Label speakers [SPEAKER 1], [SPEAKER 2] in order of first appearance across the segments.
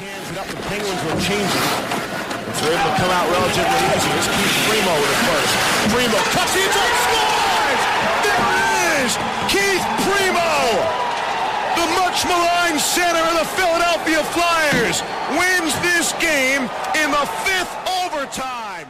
[SPEAKER 1] Backhands it up, the Penguins were changing. They're able to come out relatively easy. Here's Keith Primo with it first. Primo cuts the inside, scores! There it is! Keith Primo! The much maligned center of the Philadelphia Flyers wins this game in the fifth overtime.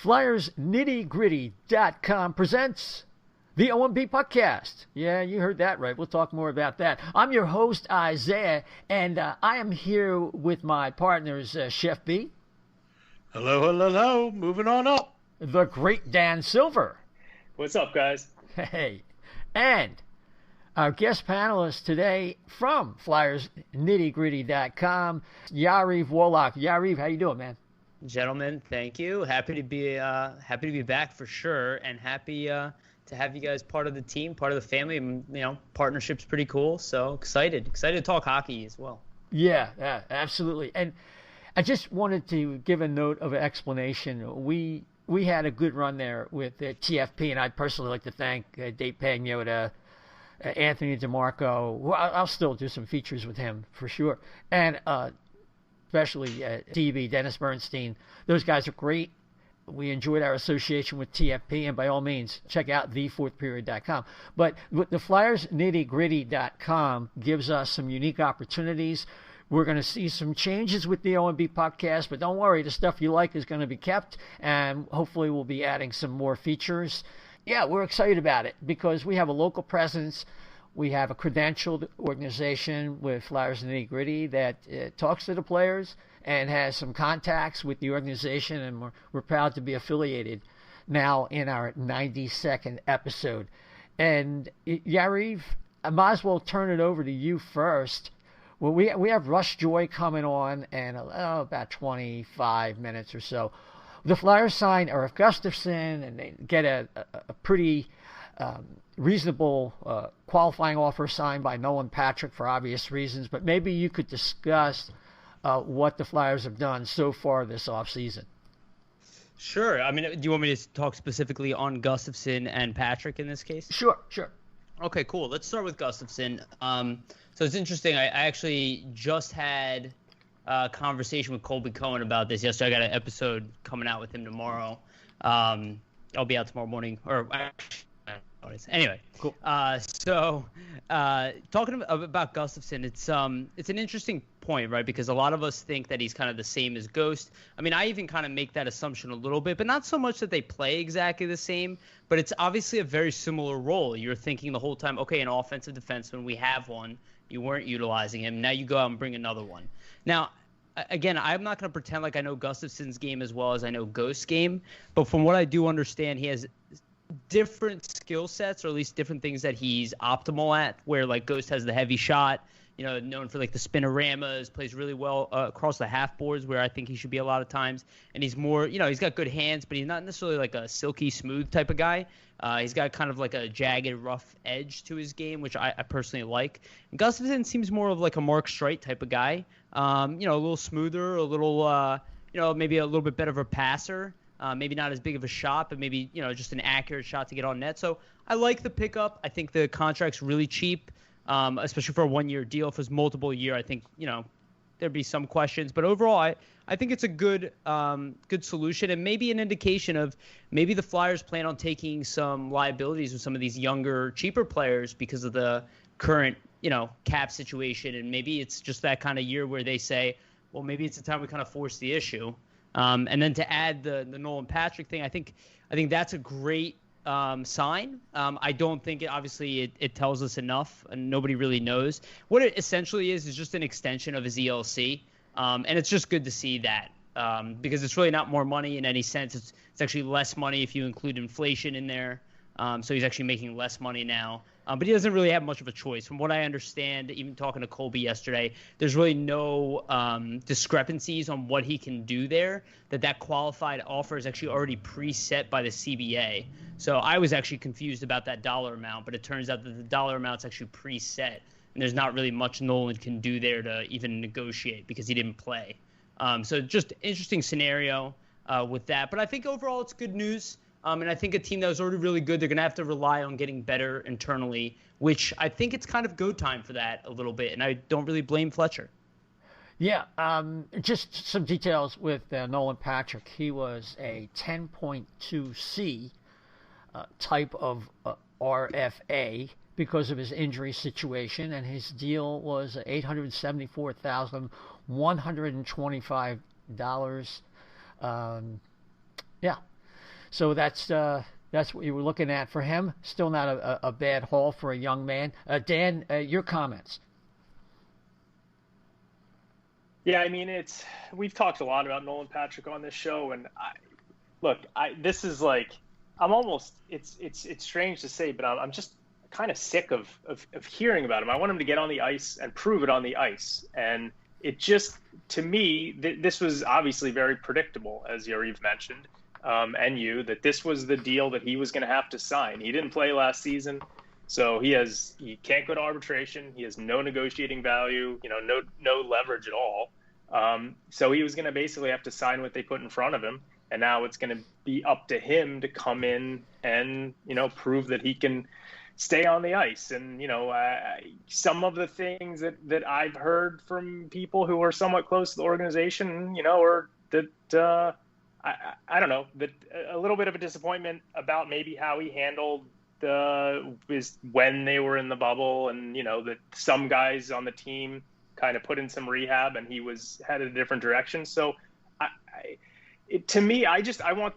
[SPEAKER 2] FlyersNittyGritty.com presents the O&B Puckcast. Yeah, you heard that right. We'll talk more about that. I'm your host, Isaiah, and I am here with my partners, Chef B.
[SPEAKER 3] Hello, hello, hello. Moving on up.
[SPEAKER 2] The great Dan Silver.
[SPEAKER 4] What's up, guys?
[SPEAKER 2] Hey. And our guest panelist today from FlyersNittyGritty.com, Yariv Wolok. Yariv, how you doing, man?
[SPEAKER 4] Gentlemen, thank you. Happy to be back for sure, and happy to have you guys part of the team, part of the family. You know, partnership's pretty cool, so excited to talk hockey as well.
[SPEAKER 2] Yeah, absolutely. And I just wanted to give a note of explanation. We had a good run there with TFP, and I'd personally like to thank Dave Pagnotta, Anthony DeMarco. Well, I'll still do some features with him for sure, and especially TV, Dennis Bernstein. Those guys are great. We enjoyed our association with TFP, and by all means, check out thefourthperiod.com. But the FlyersNittyGritty.com gives us some unique opportunities. We're going to see some changes with the O&B Puckcast, but don't worry, the stuff you like is going to be kept, and hopefully we'll be adding some more features. Yeah, we're excited about it because we have a local presence. We have a credentialed organization with Flyers Nitty Gritty that talks to the players and has some contacts with the organization, and we're proud to be affiliated now in our 92nd episode. And Yariv, I might as well turn it over to you first. Well, we have Russ Joy coming on in about 25 minutes or so. The Flyers sign Erik Gustafson, and they get a pretty reasonable qualifying offer signed by Nolan Patrick for obvious reasons, but maybe you could discuss what the Flyers have done so far this offseason.
[SPEAKER 4] Sure. I mean, do you want me to talk specifically on Gustafson and Patrick in this case?
[SPEAKER 2] Sure.
[SPEAKER 4] Okay, cool. Let's start with Gustafson. So it's interesting. I actually just had a conversation with Colby Cohen about this yesterday. I got an episode coming out with him tomorrow. I'll be out tomorrow morning, or anyway, cool. So talking about Gustafson, it's an interesting point, right? Because a lot of us think that he's kind of the same as Ghost. I mean, I even kind of make that assumption a little bit, but not so much that they play exactly the same, but it's obviously a very similar role. You're thinking the whole time, okay, an offensive defenseman, we have one. You weren't utilizing him. Now you go out and bring another one. Now, again, I'm not going to pretend like I know Gustafson's game as well as I know Ghost's game, but from what I do understand, he has different skill sets, or at least different things that he's optimal at, where like Ghost has the heavy shot, you know, known for like the spinoramas, plays really well across the half boards, where I think he should be a lot of times. And he's more, you know, he's got good hands, but he's not necessarily like a silky smooth type of guy. He's got kind of like a jagged, rough edge to his game, which I personally like. And Gustafson seems more of like a Mark Streit type of guy. You know, a little smoother, a little, you know, maybe a little bit better of a passer. Maybe not as big of a shot, but maybe, you know, just an accurate shot to get on net. So I like the pickup. I think the contract's really cheap, especially for a one-year deal. If it was multiple year, I think, you know, there'd be some questions. But overall, I think it's a good solution, and maybe an indication of maybe the Flyers plan on taking some liabilities with some of these younger, cheaper players because of the current, you know, cap situation. And maybe it's just that kind of year where they say, well, maybe it's the time we kind of force the issue. And then to add the Nolan Patrick thing, I think that's a great sign. I don't think it tells us enough, and nobody really knows. What it essentially is just an extension of his ELC, and it's just good to see that because it's really not more money in any sense. It's actually less money if you include inflation in there. So he's actually making less money now. But he doesn't really have much of a choice. From what I understand, even talking to Colby yesterday, there's really no discrepancies on what he can do there, that qualified offer is actually already preset by the CBA. So I was actually confused about that dollar amount, but it turns out that the dollar amount's actually preset, and there's not really much Nolan can do there to even negotiate because he didn't play. So just interesting scenario with that. But I think overall it's good news. And I think a team that was already really good, they're going to have to rely on getting better internally, which I think it's kind of go time for that a little bit. And I don't really blame Fletcher.
[SPEAKER 2] Yeah, just some details with Nolan Patrick. He was a 10.2C type of RFA because of his injury situation, and his deal was $874,125. Yeah. So that's what you were looking at for him. Still not a bad haul for a young man. Dan, your comments.
[SPEAKER 5] Yeah, I mean, we've talked a lot about Nolan Patrick on this show, and this is like, it's strange to say, but I'm just kind of sick of hearing about him. I want him to get on the ice and prove it on the ice, and it just, to me, this was obviously very predictable, as Yariv mentioned. And that this was the deal that he was going to have to sign. He didn't play last season, so he can't go to arbitration. He has no negotiating value, no leverage at all. So he was going to basically have to sign what they put in front of him, and now it's going to be up to him to come in and prove that he can stay on the ice. And some of the things that I've heard from people who are somewhat close to the organization, are that. I don't know, that a little bit of a disappointment about maybe how he handled when they were in the bubble, and that some guys on the team kind of put in some rehab and he was headed a different direction. So to me, I want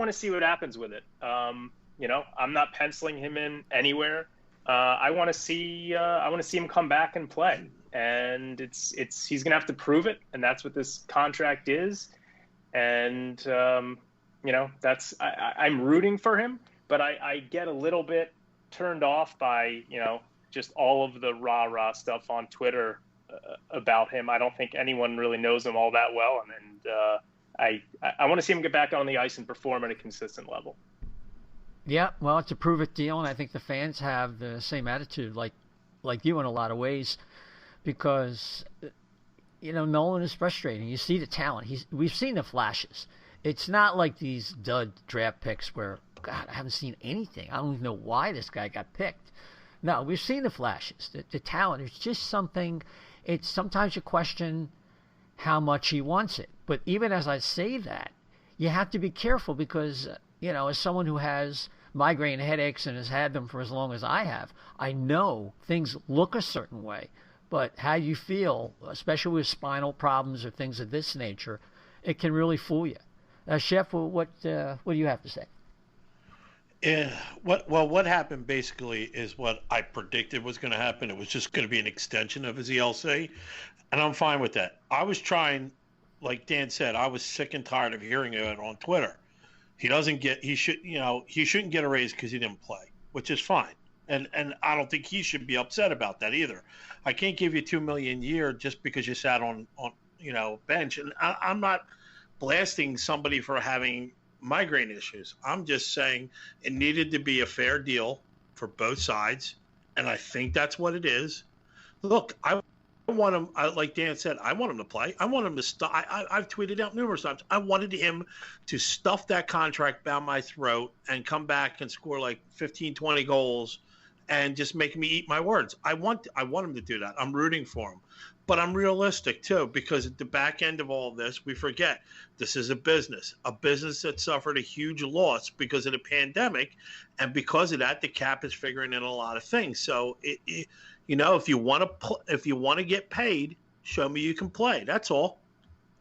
[SPEAKER 5] to see what happens with it. I'm not penciling him in anywhere. I want to see him come back and play, and he's gonna have to prove it, and that's what this contract is. And, that's, I'm rooting for him, but I get a little bit turned off by, just all of the rah-rah stuff on Twitter about him. I don't think anyone really knows him all that well. And I want to see him get back on the ice and perform at a consistent level.
[SPEAKER 2] Yeah, well, it's a prove-it deal, and I think the fans have the same attitude like you in a lot of ways, because Nolan is frustrating. You see the talent. We've seen the flashes. It's not like these dud draft picks where, God, I haven't seen anything. I don't even know why this guy got picked. No, we've seen the flashes. The talent. It's just something. It's sometimes you question how much he wants it. But even as I say that, you have to be careful because, as someone who has migraine headaches and has had them for as long as I have, I know things look a certain way. But how you feel, especially with spinal problems or things of this nature, it can really fool you. Chef, what do you have to say?
[SPEAKER 3] What happened basically is what I predicted was going to happen. It was just going to be an extension of his ELC, and I'm fine with that. I was trying, like Dan said, I was sick and tired of hearing it on Twitter. He shouldn't get a raise because he didn't play, which is fine. And I don't think he should be upset about that either. I can't give you $2 million a year just because you sat on bench. And I'm not blasting somebody for having migraine issues. I'm just saying it needed to be a fair deal for both sides, and I think that's what it is. Look, I want him, like Dan said, I want him to play. I want him to I've tweeted out numerous times. I wanted him to stuff that contract down my throat and come back and score like 15, 20 goals and just make me eat my words. I want him to do that. I'm rooting for him. But I'm realistic, too, because at the back end of all of this, we forget this is a business that suffered a huge loss because of the pandemic. And because of that, the cap is figuring in a lot of things. So, if you want to get paid, show me you can play. That's all.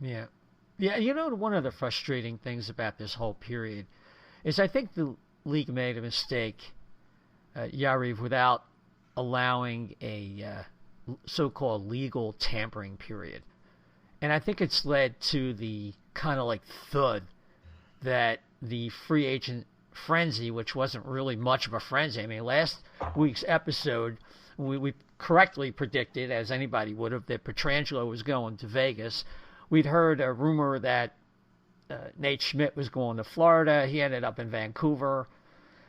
[SPEAKER 2] Yeah. Yeah, one of the frustrating things about this whole period is I think the league made a mistake, Yariv, without allowing a so-called legal tampering period. And I think it's led to the kind of like thud that the free agent frenzy, which wasn't really much of a frenzy. I mean, last week's episode, we correctly predicted, as anybody would have, that Pietrangelo was going to Vegas. We'd heard a rumor that Nate Schmidt was going to Florida. He ended up in Vancouver.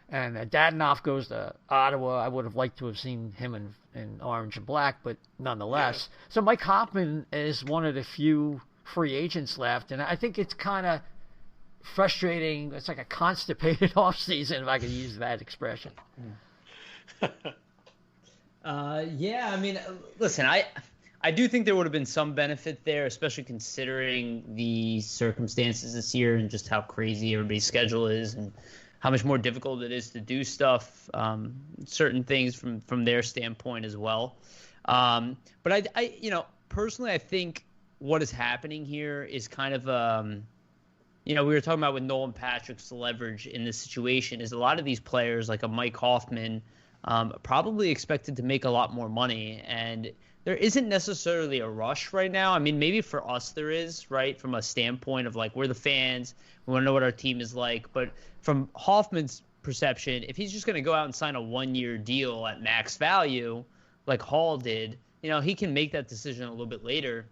[SPEAKER 2] And Dadonov goes to Ottawa. I would have liked to have seen him in orange and black, but nonetheless. Yeah. So Mike Hoffman is one of the few free agents left, and I think it's kind of frustrating. It's like a constipated offseason, if I could use that expression.
[SPEAKER 4] Yeah, I mean, listen, I do think there would have been some benefit there, especially considering the circumstances this year and just how crazy everybody's schedule is and how much more difficult it is to do stuff, certain things from their standpoint as well. But I personally, I think what is happening here is kind of, we were talking about with Nolan Patrick's leverage in this situation is a lot of these players, like a Mike Hoffman, probably expected to make a lot more money. And there isn't necessarily a rush right now. I mean, maybe for us there is, right, from a standpoint of like we're the fans. We want to know what our team is like. But from Hoffman's perception, if he's just going to go out and sign a 1-year deal at max value like Hall did, he can make that decision a little bit later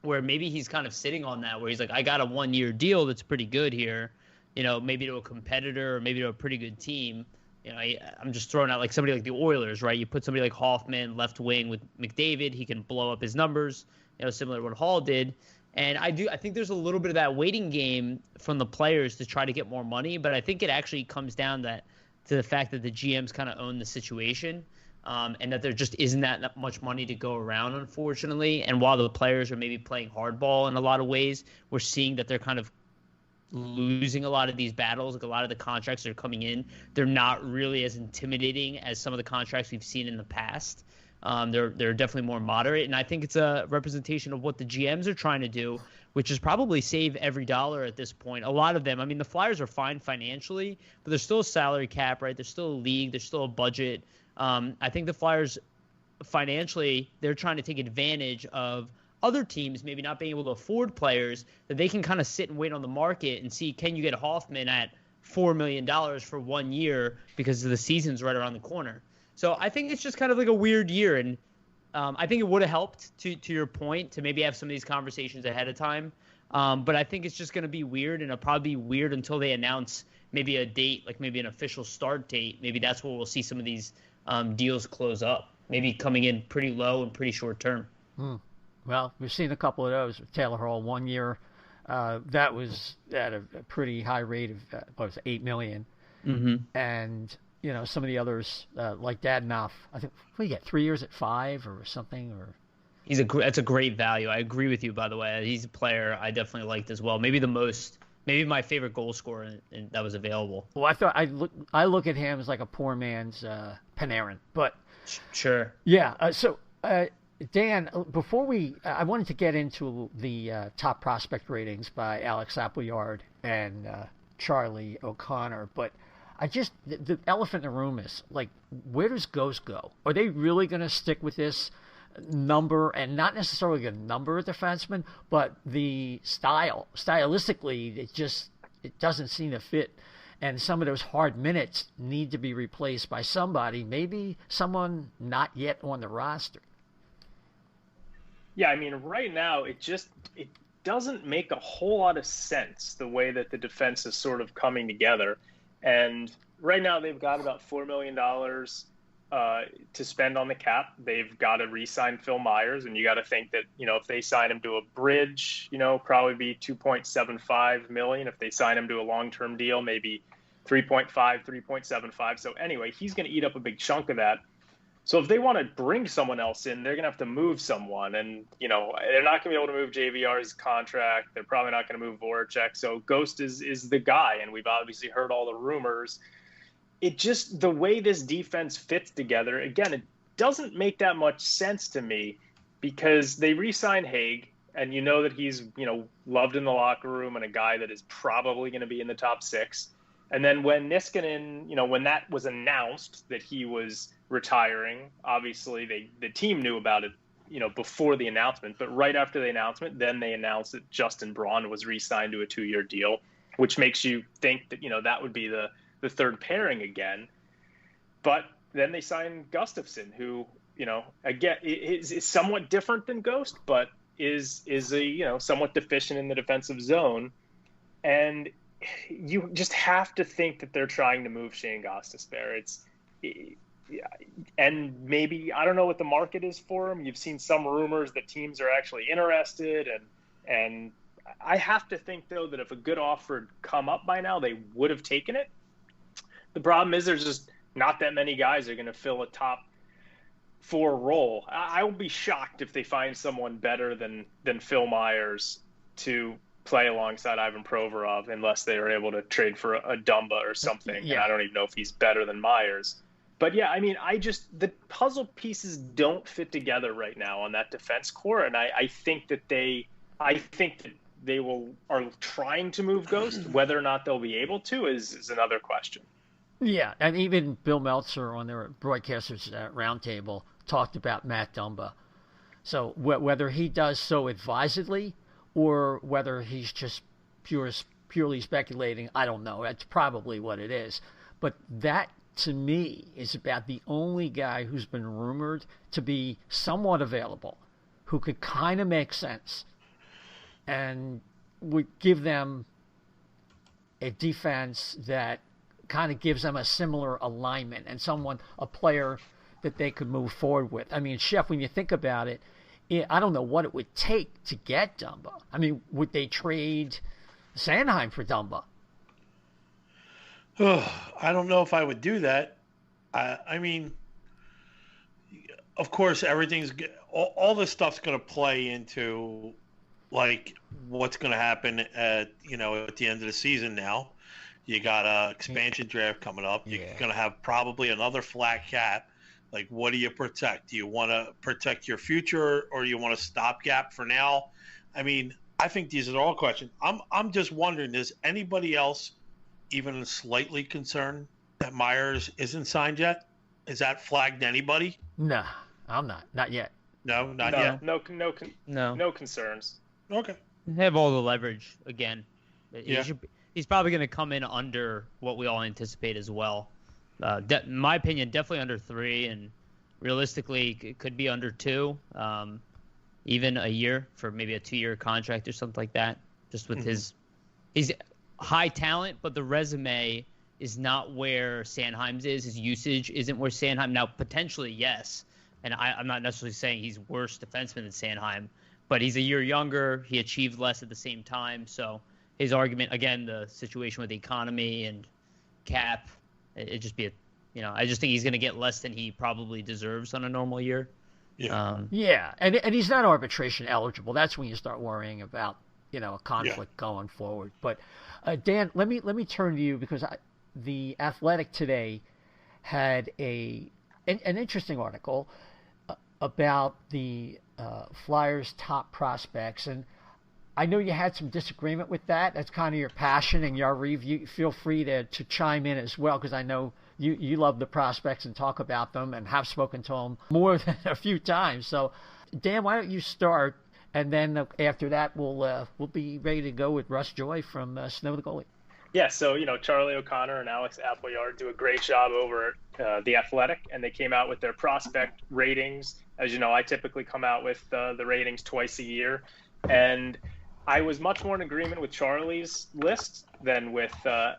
[SPEAKER 4] where maybe he's kind of sitting on that where he's like, I got a 1-year deal that's pretty good here, maybe to a competitor or maybe to a pretty good team. I'm just throwing out like somebody like the Oilers, right? You put somebody like Hoffman, left wing with McDavid, he can blow up his numbers, similar to what Hall did. And I think there's a little bit of that waiting game from the players to try to get more money, but I think it actually comes down to the fact that the GMs kind of own the situation, and that there just isn't that much money to go around, unfortunately. And while the players are maybe playing hardball in a lot of ways, we're seeing that they're kind of losing a lot of these battles. Like a lot of the contracts that are coming in, they're not really as intimidating as some of the contracts we've seen in the past. They're definitely more moderate, and I think it's a representation of what the GMs are trying to do, which is probably save every dollar at this point. A lot of them, I mean, the Flyers are fine financially, but there's still a salary cap, right? There's still a league. There's still a budget. I think the Flyers financially, they're trying to take advantage of other teams maybe not being able to afford players that they can kind of sit and wait on the market and see, can you get Hoffman at $4 million for 1 year because the season's right around the corner. So I think it's just kind of like a weird year. And I think it would have helped, to your point, to maybe have some of these conversations ahead of time. But I think it's just going to be weird, and it'll probably be weird until they announce maybe a date, like maybe an official start date. Maybe that's where we'll see some of these deals close up, maybe coming in pretty low and pretty short term.
[SPEAKER 2] Well, we've seen a couple of those with Taylor Hall 1 year. That was at a pretty high rate of $8 million.
[SPEAKER 4] Mm-hmm.
[SPEAKER 2] And some of the others, like Dadonov, I think, what do you get, 3 years at $5 million or something? Or
[SPEAKER 4] that's a great value. I agree with you, by the way. He's a player I definitely liked as well. Maybe my favorite goal scorer that was available.
[SPEAKER 2] Well, I look at him as like a poor man's Panarin, but
[SPEAKER 4] sure.
[SPEAKER 2] Yeah. So Dan, before I wanted to get into the top prospect ratings by Alex Appleyard and Charlie O'Connor, but the elephant in the room is, like, where does Ghost go? Are they really going to stick with this number, and not necessarily a number of defensemen, but the stylistically, it doesn't seem to fit. And some of those hard minutes need to be replaced by somebody, maybe someone not yet on the roster.
[SPEAKER 5] Yeah, I mean, right now, it doesn't make a whole lot of sense the way that the defense is sort of coming together. And right now, they've got about $4 million to spend on the cap. They've got to re-sign Phil Myers, and you got to think that, if they sign him to a bridge, probably be $2.75 million. If they sign him to a long-term deal, maybe 3.75. So anyway, he's going to eat up a big chunk of that. So if they want to bring someone else in, they're going to have to move someone. And, they're not going to be able to move JVR's contract. They're probably not going to move Voracek. So Ghost is the guy. And we've obviously heard all the rumors. It just, the way this defense fits together, again, it doesn't make that much sense to me, because they re-signed Haig, and that he's, loved in the locker room and a guy that is probably going to be in the top 6. And then when Niskanen, when that was announced that he was retiring, obviously the team knew about it before the announcement, but right after the announcement, then they announced that Justin Braun was re-signed to a 2-year deal, which makes you think that, that would be the third pairing again. But then they signed Gustafson, who, again, is somewhat different than Ghost, but is a, somewhat deficient in the defensive zone. And you just have to think that they're trying to move Shane Gostisbehere. And maybe, I don't know what the market is for him. You've seen some rumors that teams are actually interested. And I have to think, though, that if a good offer had come up by now, they would have taken it. The problem is there's just not that many guys are going to fill a top 4 role. I will be shocked if they find someone better than Phil Myers to play alongside Ivan Provorov, unless they are able to trade for a Dumba or something. Yeah. And I don't even know if he's better than Myers. But yeah, I mean, the puzzle pieces don't fit together right now on that defense core. And I think that they are trying to move Ghost. Whether or not they'll be able to is another question.
[SPEAKER 2] Yeah, and even Bill Meltzer on their broadcasters roundtable talked about Matt Dumba. So whether he does so advisedly or whether he's just purely speculating, I don't know. That's probably what it is. But that, to me, is about the only guy who's been rumored to be somewhat available, who could kind of make sense and would give them a defense that kind of gives them a similar alignment and a player that they could move forward with. I mean, Chef, when you think about it, I don't know what it would take to get Dumba. I mean, would they trade Sanheim for Dumba?
[SPEAKER 3] I don't know if I would do that. I mean, of course, all this stuff's going to play into like what's going to happen at the end of the season now. You got a expansion draft coming up. You're going to have probably another flat cap. Like, what do you protect? Do you want to protect your future, or you want to stopgap for now? I mean, I think these are all questions. I'm just wondering, is anybody else even slightly concerned that Myers isn't signed yet? Is that flagged to anybody?
[SPEAKER 2] No, I'm not. Not yet.
[SPEAKER 3] No, not yet.
[SPEAKER 5] No concerns.
[SPEAKER 3] Okay.
[SPEAKER 4] They have all the leverage again.
[SPEAKER 3] Yeah.
[SPEAKER 4] He's probably going to come in under what we all anticipate as well. In my opinion, definitely under 3, and realistically, it could be under 2, even a year for maybe a 2-year contract or something like that. Just with he's high talent, but the resume is not where Sanheim's is. His usage isn't where Sanheim. Now, potentially, yes. And I'm not necessarily saying he's worse defenseman than Sanheim, but he's a year younger. He achieved less at the same time. So his argument, again, the situation with the economy and cap, it'd just be I just think he's going to get less than he probably deserves on a normal year.
[SPEAKER 2] Yeah. And he's not arbitration eligible. That's when you start worrying about, a conflict going forward. But Dan, let me turn to you, because the Athletic today had an interesting article about the Flyers' top prospects, and I know you had some disagreement with that. That's kind of your passion, and Yariv, you feel free to chime in as well, because I know you love the prospects and talk about them and have spoken to them more than a few times. So, Dan, why don't you start, and then after that we'll be ready to go with Russ Joy from Snow The Goalie.
[SPEAKER 5] Yeah, so, Charlie O'Connor and Alex Appleyard do a great job over at The Athletic, and they came out with their prospect ratings. As you know, I typically come out with the ratings twice a year, and I was much more in agreement with Charlie's list than with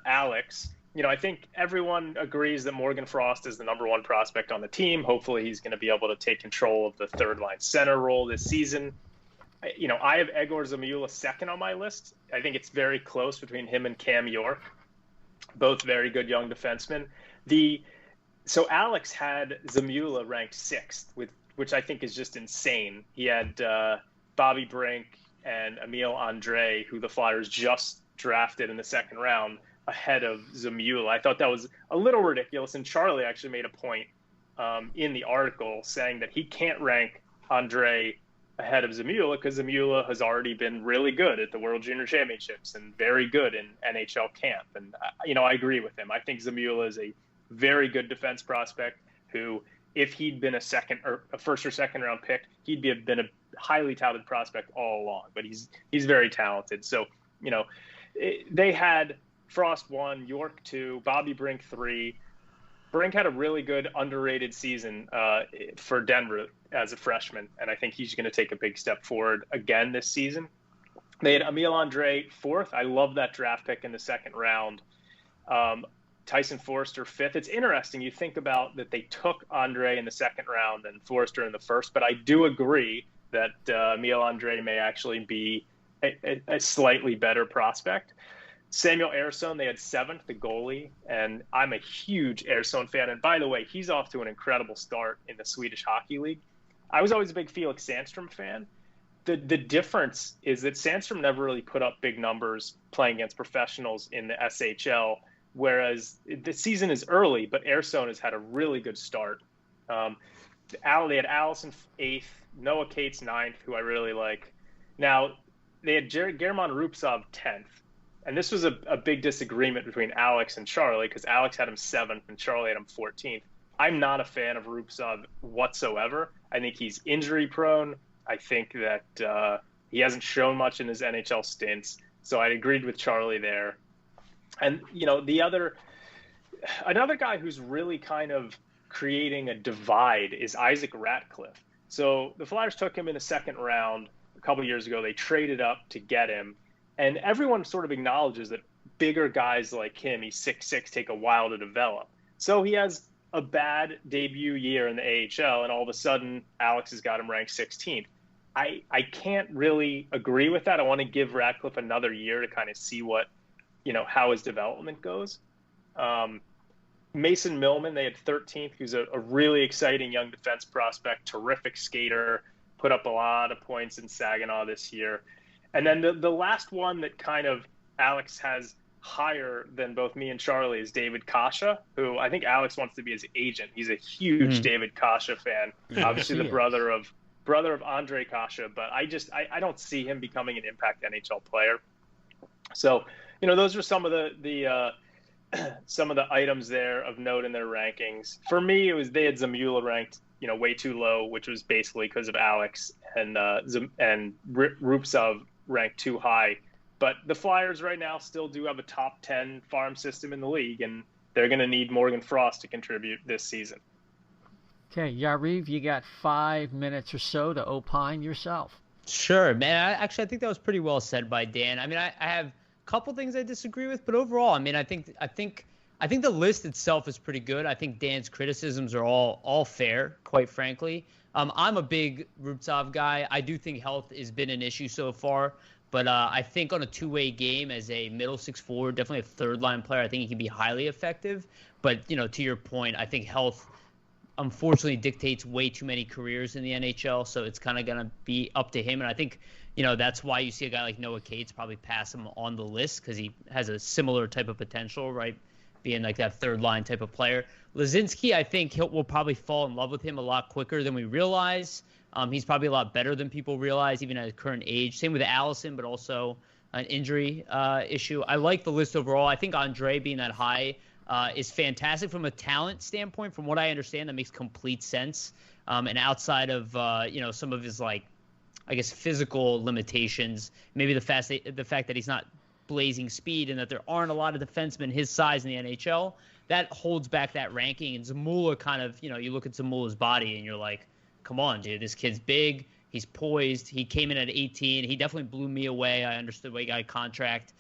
[SPEAKER 5] Alex. I think everyone agrees that Morgan Frost is the number 1 prospect on the team. Hopefully he's going to be able to take control of the third-line center role this season. I have Egor Zamula second on my list. I think it's very close between him and Cam York, both very good young defensemen. So Alex had Zamula ranked 6th, which I think is just insane. He had Bobby Brink and Emil Andre, who the Flyers just drafted in the 2nd round, ahead of Zamula. I thought that was a little ridiculous, and Charlie actually made a point in the article saying that he can't rank Andre ahead of Zamula because Zamula has already been really good at the World Junior Championships and very good in NHL camp. And, I agree with him. I think Zamula is a very good defense prospect who if he'd been a first or second round pick, he'd been a highly touted prospect all along. But he's very talented. So, they had Frost 1, York 2, Bobby Brink 3. Brink had a really good underrated season for Denver as a freshman, and I think he's going to take a big step forward again this season. They had Emil Andre 4th. I love that draft pick in the second round. Tyson Forrester 5th. It's interesting. You think about that they took Andre in the second round and Forrester in the first, but I do agree that Emil Andre may actually be a slightly better prospect. Samuel Ersson, they had 7th, the goalie, and I'm a huge Ersson fan. And by the way, he's off to an incredible start in the Swedish Hockey League. I was always a big Felix Sandstrom fan. The difference is that Sandstrom never really put up big numbers playing against professionals in the SHL, whereas the season is early, but Ersson has had a really good start. They had Allison 8th, Noah Cates 9th, who I really like. Now, they had German Rupsov 10th. And this was a big disagreement between Alex and Charlie, because Alex had him 7th and Charlie had him 14th. I'm not a fan of Rupsov whatsoever. I think he's injury prone. I think that he hasn't shown much in his NHL stints. So I agreed with Charlie there. And, another guy who's really kind of creating a divide is Isaac Ratcliffe. So the Flyers took him in the second round a couple of years ago. They traded up to get him. And everyone sort of acknowledges that bigger guys like him, he's 6'6", take a while to develop. So he has a bad debut year in the AHL, and all of a sudden, Alex has got him ranked 16th. I can't really agree with that. I want to give Ratcliffe another year to kind of see how his development goes. Mason Millman, they had 13th, who's a really exciting young defense prospect, terrific skater, put up a lot of points in Saginaw this year. And then the last one that kind of Alex has higher than both me and Charlie is David Kasha, who I think Alex wants to be his agent. He's a huge David Kasha fan, obviously the brother of Andre Kasha, but I don't see him becoming an impact NHL player. So, those are some of the items there of note in their rankings. For me, they had Zamula ranked, way too low, which was basically because of Alex, and Rupsov ranked too high. But the Flyers right now still do have a top 10 farm system in the league, and they're going to need Morgan Frost to contribute this season.
[SPEAKER 2] Okay, Yariv, you got 5 minutes or so to opine yourself.
[SPEAKER 4] Sure, man. I think that was pretty well said by Dan. I mean, I have a couple things I disagree with, but overall, I mean, I think the list itself is pretty good. I think Dan's criticisms are all fair, quite frankly. I'm a big Rupsov guy. I do think health has been an issue so far, but I think on a two-way game as a middle six forward, definitely a third-line player, I think he can be highly effective. But, to your point, I think health unfortunately dictates way too many careers in the NHL, so it's kind of going to be up to him. And I think, that's why you see a guy like Noah Cates probably pass him on the list, because he has a similar type of potential, right? Being like that third line type of player. Lazinski, I think we'll probably fall in love with him a lot quicker than we realize. He's probably a lot better than people realize, even at his current age. Same with Allison, but also an injury issue. I like the list overall. I think Andre being that high is fantastic from a talent standpoint. From what I understand, that makes complete sense. And outside of some of his physical limitations, maybe the fact that he's not blazing speed and that there aren't a lot of defensemen his size in the NHL, that holds back that ranking. And Zamula kind of, you look at Zamula's body and you're like, come on, dude, this kid's big. He's poised. He came in at 18. He definitely blew me away. I understood why he got a contract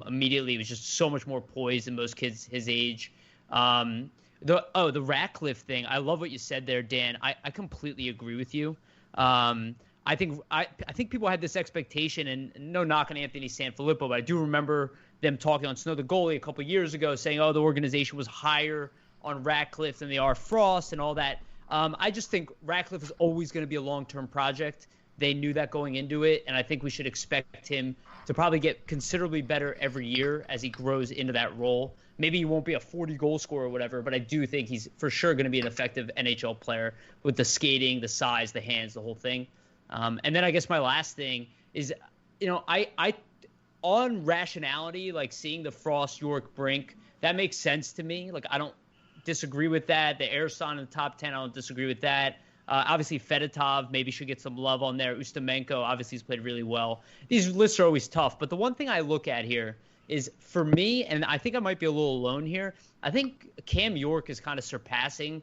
[SPEAKER 4] immediately. He was just so much more poised than most kids his age. The Ratcliffe thing, I love what you said there, Dan. I completely agree with you. I think people had this expectation, and no knock on Anthony Sanfilippo, but I do remember them talking on Snow the Goalie a couple of years ago saying, the organization was higher on Ratcliffe than they are Frost and all that. I just think Ratcliffe is always going to be a long-term project. They knew that going into it, and I think we should expect him to probably get considerably better every year as he grows into that role. Maybe he won't be a 40-goal scorer or whatever, but I do think he's for sure going to be an effective NHL player with the skating, the size, the hands, the whole thing. And then I guess my last thing is, I on rationality, like seeing the Frost, York, Brink, that makes sense to me. Like, I don't disagree with that. The Ersan in the top 10, I don't disagree with that. Obviously, Fedotov maybe should get some love on there. Ustamenko obviously has played really well. These lists are always tough, but the one thing I look at here is, for me, and I think I might be a little alone here, I think Cam York is kind of surpassing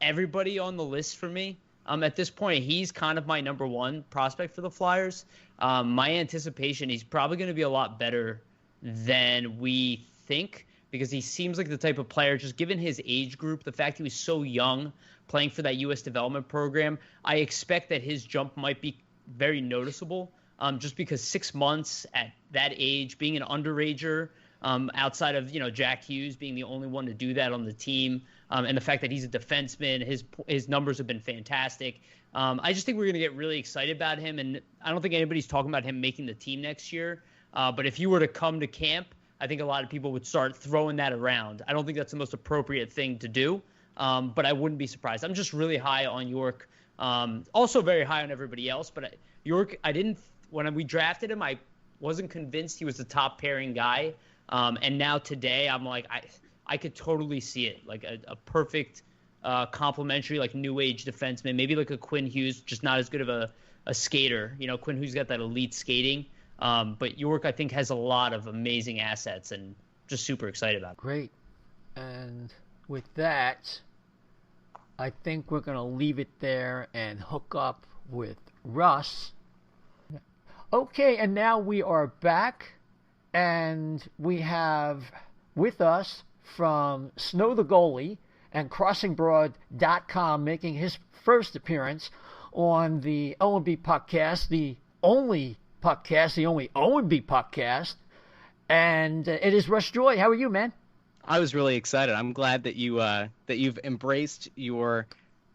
[SPEAKER 4] everybody on the list for me. At this point, he's kind of my number one prospect for the Flyers. My anticipation, he's probably going to be a lot better than we think, because he seems like the type of player, just given his age group, the fact he was so young playing for that U.S. development program, I expect that his jump might be very noticeable, just because 6 months at that age, being an underager, outside of, Jack Hughes being the only one to do that on the team, and the fact that he's a defenseman, his numbers have been fantastic. I just think we're going to get really excited about him, and I don't think anybody's talking about him making the team next year. But if you were to come to camp, I think a lot of people would start throwing that around. I don't think that's the most appropriate thing to do, but I wouldn't be surprised. I'm just really high on York, also very high on everybody else. But York, when we drafted him, I wasn't convinced he was the top pairing guy. And now today, I'm like, I could totally see it, like a perfect complementary, like new age defenseman, maybe like a Quinn Hughes, just not as good of a skater. Quinn Hughes got that elite skating. But York, I think, has a lot of amazing assets, and just super excited about it.
[SPEAKER 2] Great. And with that, I think we're going to leave it there and hook up with Russ. Okay, and now we are back, and we have with us from Snow The Goalie and CrossingBroad.com making his first appearance on the O&B Puckcast, the only Puckcast, the only O&B Puckcast, and it is Russ Joy. How are you, man?
[SPEAKER 6] I was really excited. I'm glad that you've embraced your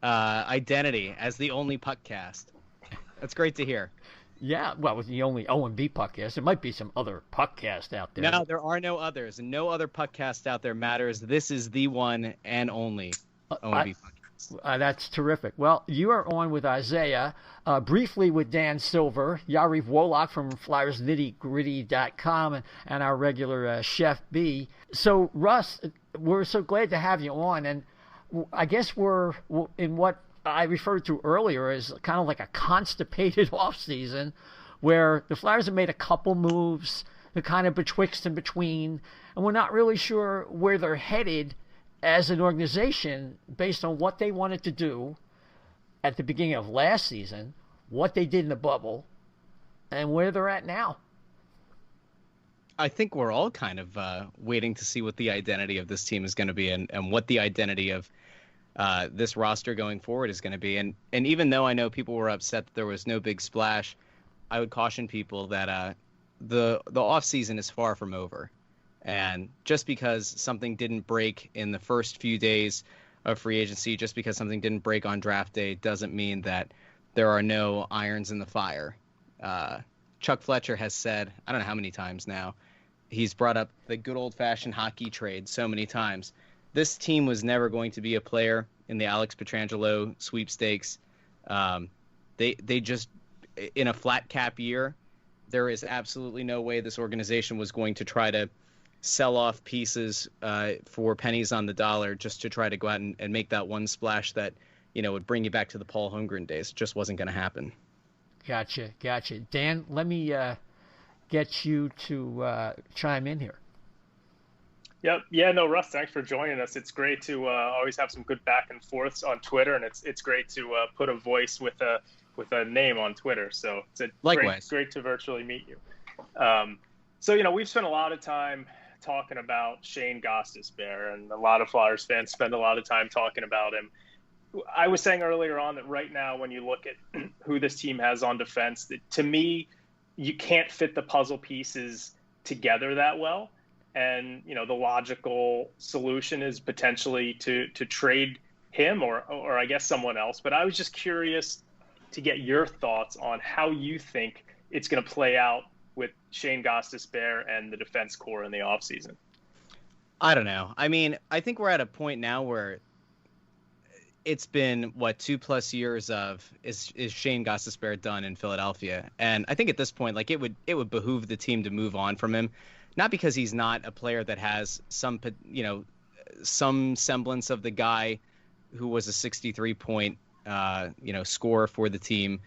[SPEAKER 6] identity as the only Puckcast. That's great to hear.
[SPEAKER 2] Yeah, well, it's the only O&B Puckcast. There might be some other Puckcast out there.
[SPEAKER 6] No, there are no others, and no other Puckcast out there matters. This is the one and only O&B Puckcast.
[SPEAKER 2] That's terrific. Well, you are on with Isaiah, briefly with Dan Silver, Yariv Wolok from FlyersNittyGritty.com, and our regular Chef B. So, Russ, we're so glad to have you on, and I guess we're in what I referred to earlier as kind of like a constipated offseason, where the Flyers have made a couple moves. They're kind of betwixt and between, and we're not really sure where they're headed as an organization based on what they wanted to do at the beginning of last season, what they did in the bubble, and where they're at now.
[SPEAKER 6] I think we're all kind of waiting to see what the identity of this team is going to be, and what the identity of this roster going forward is going to be. And even though I know people were upset that there was no big splash, I would caution people that the offseason is far from over. And just because something didn't break in the first few days of free agency, just because something didn't break on draft day, doesn't mean that there are no irons in the fire. Chuck Fletcher has said, I don't know how many times now, he's brought up the good old-fashioned hockey trade so many times. This team was never going to be a player in the Alex Pietrangelo sweepstakes. They just, in a flat cap year, there is absolutely no way this organization was going to try to sell off pieces for pennies on the dollar just to try to go out and make that one splash that, would bring you back to the Paul Holmgren days. It just wasn't going to happen.
[SPEAKER 2] Gotcha. Dan, let me get you to chime in here.
[SPEAKER 5] Yep. Yeah, no, Russ, thanks for joining us. It's great to always have some good back and forths on Twitter, and it's great to put a voice with a name on Twitter. So it's great to virtually meet you. So, we've spent a lot of time talking about Shane Gostisbehere, and a lot of Flyers fans spend a lot of time talking about him. I was saying earlier on that right now, when you look at who this team has on defense, that to me, you can't fit the puzzle pieces together that well. And, the logical solution is potentially to trade him or I guess someone else. But I was just curious to get your thoughts on how you think it's going to play out with Shane Gostisbehere and the defense core in the offseason.
[SPEAKER 6] I don't know. I mean, I think we're at a point now where it's been 2+ years of is Shane Gostisbehere done in Philadelphia, and I think at this point, it would behoove the team to move on from him, not because he's not a player that has some some semblance of the guy who was a 63-point, scorer for the team.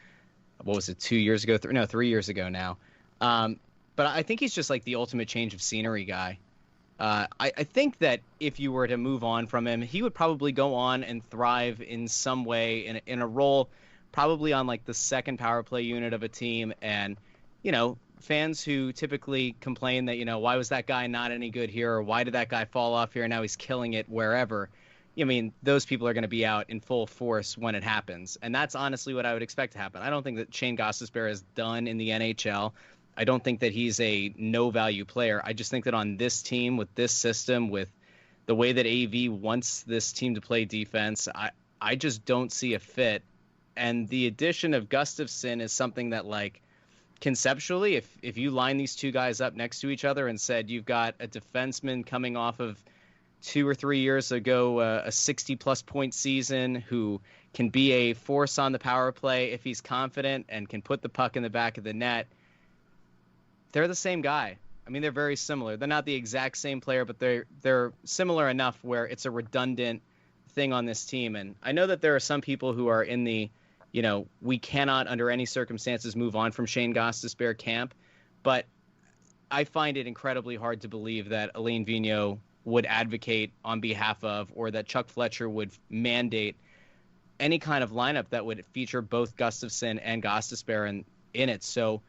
[SPEAKER 6] What was it, 2 years ago? 3 years ago now. But I think he's just like the ultimate change of scenery guy. I think that if you were to move on from him, he would probably go on and thrive in some way in a role, probably on like the second power play unit of a team. And, fans who typically complain that, why was that guy not any good here? Or why did that guy fall off here? Now he's killing it wherever. I mean, those people are going to be out in full force when it happens. And that's honestly what I would expect to happen. I don't think that Shane Gostisbehere is done in the NHL. I don't think that he's a no-value player. I just think that on this team, with this system, with the way that AV wants this team to play defense, I just don't see a fit. And the addition of Gustafson is something that, like, conceptually, if you line these two guys up next to each other and said you've got a defenseman coming off of 2 or 3 years ago a 60-plus point season who can be a force on the power play if he's confident and can put the puck in the back of the net, they're the same guy. I mean, they're very similar. They're not the exact same player, but they're similar enough where it's a redundant thing on this team. And I know that there are some people who are in the, we cannot under any circumstances move on from Shane Gostisbehere camp, but I find it incredibly hard to believe that Alain Vigneault would advocate on behalf of, or that Chuck Fletcher would mandate any kind of lineup that would feature both Gustafson and Gostisbehere in it. So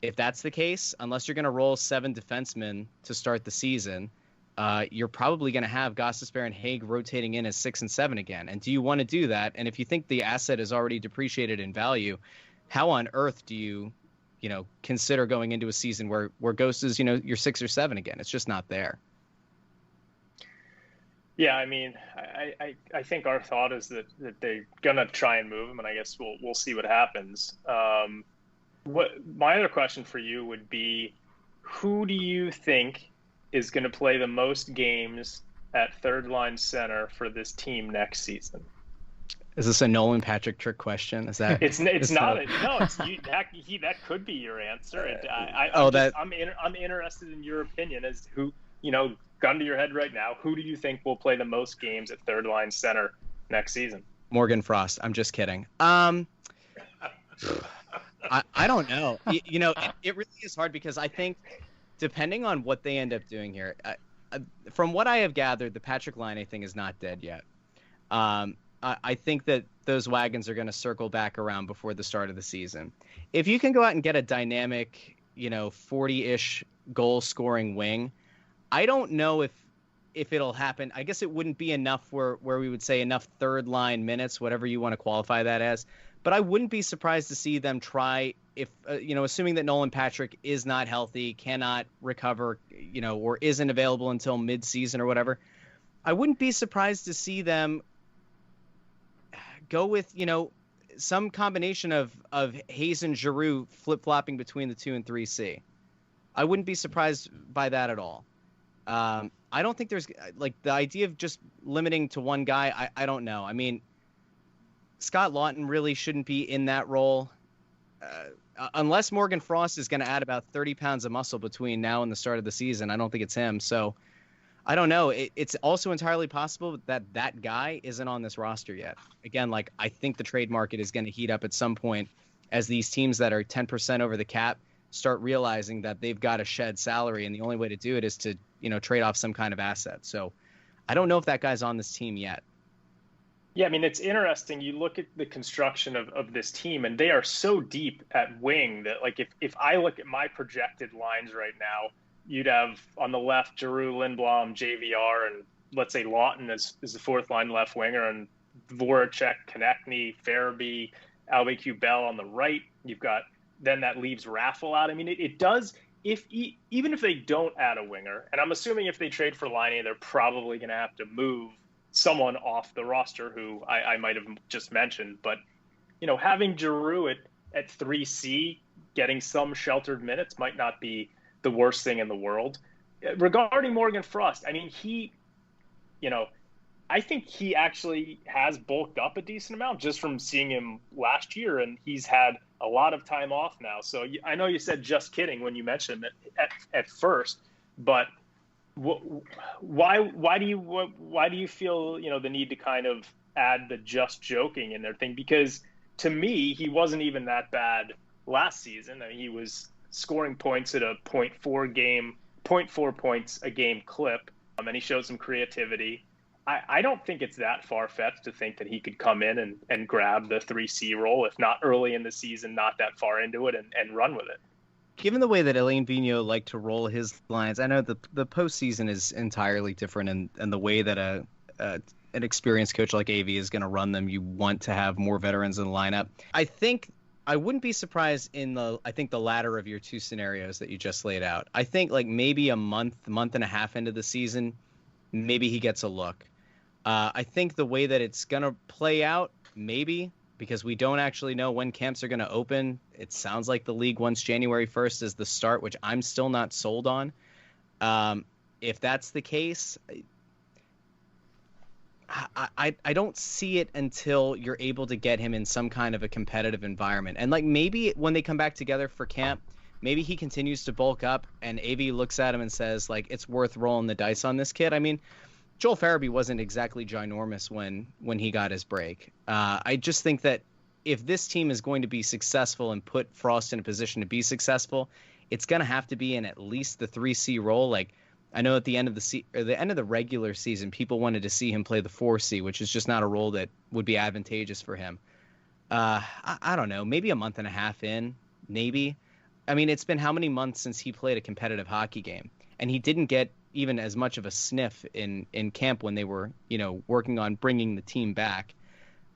[SPEAKER 6] if that's the case, unless you're going to roll 7 defensemen to start the season, you're probably going to have Gostisbehere and Haig rotating in as 6 and 7 again. And do you want to do that? And if you think the asset is already depreciated in value, how on earth do you, consider going into a season where Ghost is, your 6 or 7 again? It's just not there.
[SPEAKER 5] Yeah, I mean, I think our thought is that they're gonna try and move him, and I guess we'll see what happens. What my other question for you would be, who do you think is going to play the most games at third line center for this team next season?
[SPEAKER 6] Is this a Nolan Patrick trick question? Is that?
[SPEAKER 5] It's not. It's you. That could be your answer. I'm interested in your opinion as who, gun to your head right now. Who do you think will play the most games at third line center next season?
[SPEAKER 6] Morgan Frost. I'm just kidding. I don't know. It really is hard because I think depending on what they end up doing here, from what I have gathered, the Patrick Laine thing is not dead yet. I think that those wagons are going to circle back around before the start of the season. If you can go out and get a dynamic, 40-ish goal-scoring wing, I don't know if it'll happen. I guess it wouldn't be enough where we would say enough third-line minutes, whatever you want to qualify that as. But I wouldn't be surprised to see them try, if assuming that Nolan Patrick is not healthy, cannot recover, or isn't available until mid-season or whatever. I wouldn't be surprised to see them go with, some combination of Hayes and Giroux flip-flopping between the 2 and 3C. I wouldn't be surprised by that at all. I don't think there's, the idea of just limiting to one guy, I don't know. I mean, Scott Lawton really shouldn't be in that role unless Morgan Frost is going to add about 30 pounds of muscle between now and the start of the season. I don't think it's him. So I don't know. It's also entirely possible that guy isn't on this roster yet. Again, I think the trade market is going to heat up at some point as these teams that are 10% over the cap start realizing that they've got to shed salary. And the only way to do it is to, trade off some kind of asset. So I don't know if that guy's on this team yet.
[SPEAKER 5] Yeah, I mean, it's interesting. You look at the construction of this team, and they are so deep at wing that, if I look at my projected lines right now, you'd have on the left Giroux, Lindblom, JVR, and let's say Lawton is the fourth line left winger, and Voracek, Konechny, Farabee, Albiq Bell on the right. You've got then that leaves Raffle out. I mean, it does. Even if they don't add a winger, and I'm assuming if they trade for Laine, they're probably going to have to move someone off the roster who I might have just mentioned. But, having Giroux at 3C, getting some sheltered minutes might not be the worst thing in the world. Regarding Morgan Frost, I mean, I think he actually has bulked up a decent amount just from seeing him last year, and he's had a lot of time off now. So I know you said just kidding when you mentioned it at first, but Why do you feel, the need to kind of add the just joking in their thing? Because to me, he wasn't even that bad last season. I mean, he was scoring points at a 0.4 points a game clip, and he showed some creativity. I don't think it's that far-fetched to think that he could come in and grab the 3C role, if not early in the season, not that far into it, and run with it.
[SPEAKER 6] Given the way that Alain Vigneault liked to roll his lines, I know the postseason is entirely different, and the way that an experienced coach like AV is going to run them, you want to have more veterans in the lineup. I think I wouldn't be surprised in the latter of your two scenarios that you just laid out. I think like maybe a month and a half into the season, maybe he gets a look. I think the way that it's going to play out, maybe, because we don't actually know when camps are going to open. It sounds like the league wants January 1st as the start, which I'm still not sold on. If that's the case, I don't see it until you're able to get him in some kind of a competitive environment. And like maybe when they come back together for camp, maybe he continues to bulk up and AV looks at him and says, like, it's worth rolling the dice on this kid. I mean, Joel Farabee wasn't exactly ginormous when he got his break. I just think that if this team is going to be successful and put Frost in a position to be successful, it's going to have to be in at least the 3C role. Like, I know at the end of the regular season, people wanted to see him play the 4C, which is just not a role that would be advantageous for him. I don't know, maybe a month and a half in, maybe. I mean, it's been how many months since he played a competitive hockey game? And he didn't get even as much of a sniff in camp when they were, working on bringing the team back.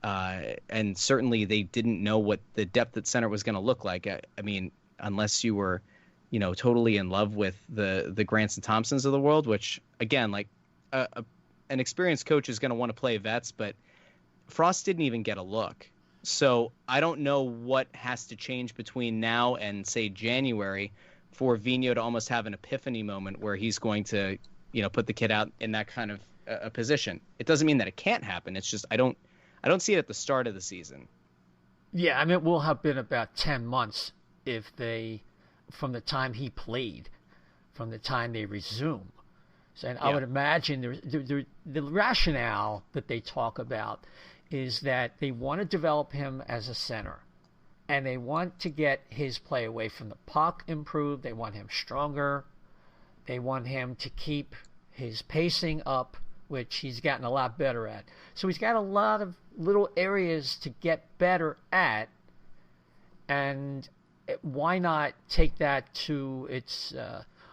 [SPEAKER 6] And certainly they didn't know what the depth at center was going to look like. I mean, unless you were, totally in love with the Grants and Thompsons of the world, which, again, like an experienced coach is going to want to play vets, but Frost didn't even get a look. So I don't know what has to change between now and, say, January for Vigneault to almost have an epiphany moment where he's going to, put the kid out in that kind of a position. It doesn't mean that it can't happen. It's just I don't see it at the start of the season.
[SPEAKER 2] Yeah, I mean, it will have been about 10 months from the time he played, from the time they resume. So, and I would imagine the rationale that they talk about is that they want to develop him as a center. And they want to get his play away from the puck improved. They want him stronger. They want him to keep his pacing up, which he's gotten a lot better at. So he's got a lot of little areas to get better at. And why not take that to its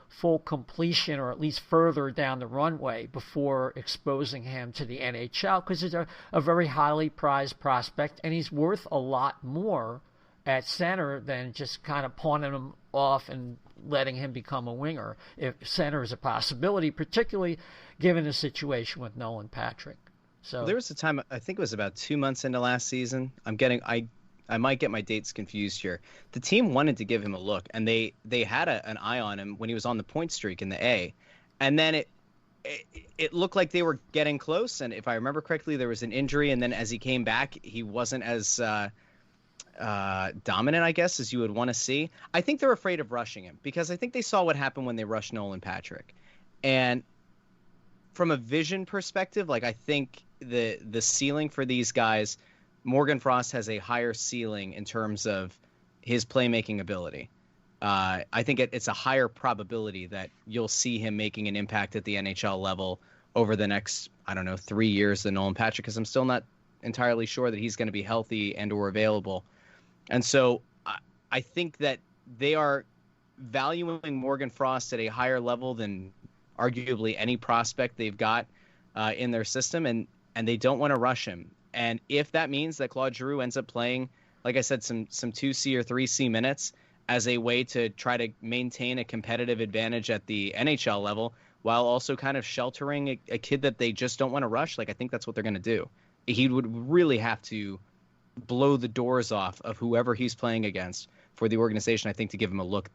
[SPEAKER 2] full completion, or at least further down the runway, before exposing him to the NHL? Because he's a very highly prized prospect, and he's worth a lot more at center than just kind of pawning him off and letting him become a winger, if center is a possibility, particularly given the situation with Nolan Patrick. So
[SPEAKER 6] there was a time, I think it was about 2 months into last season. I might get my dates confused here. The team wanted to give him a look, and they had an eye on him when he was on the point streak in the A. And then it looked like they were getting close, and if I remember correctly, there was an injury, and then as he came back, he wasn't as dominant, I guess, as you would want to see. I think they're afraid of rushing him, because I think they saw what happened when they rushed Nolan Patrick. And from a vision perspective, like, I think the ceiling for these guys, Morgan Frost has a higher ceiling in terms of his playmaking ability. I think it's a higher probability that you'll see him making an impact at the NHL level over the next, 3 years than Nolan Patrick, because I'm still not entirely sure that he's going to be healthy and or available. And so I think that they are valuing Morgan Frost at a higher level than arguably any prospect they've got in their system, and they don't want to rush him. And if that means that Claude Giroux ends up playing, like I said, some 2C or 3C minutes as a way to try to maintain a competitive advantage at the NHL level, while also kind of sheltering a kid that they just don't want to rush, like, I think that's what they're going to do. He would really have to blow the doors off of whoever he's playing against for the organization, I think, to give him a look,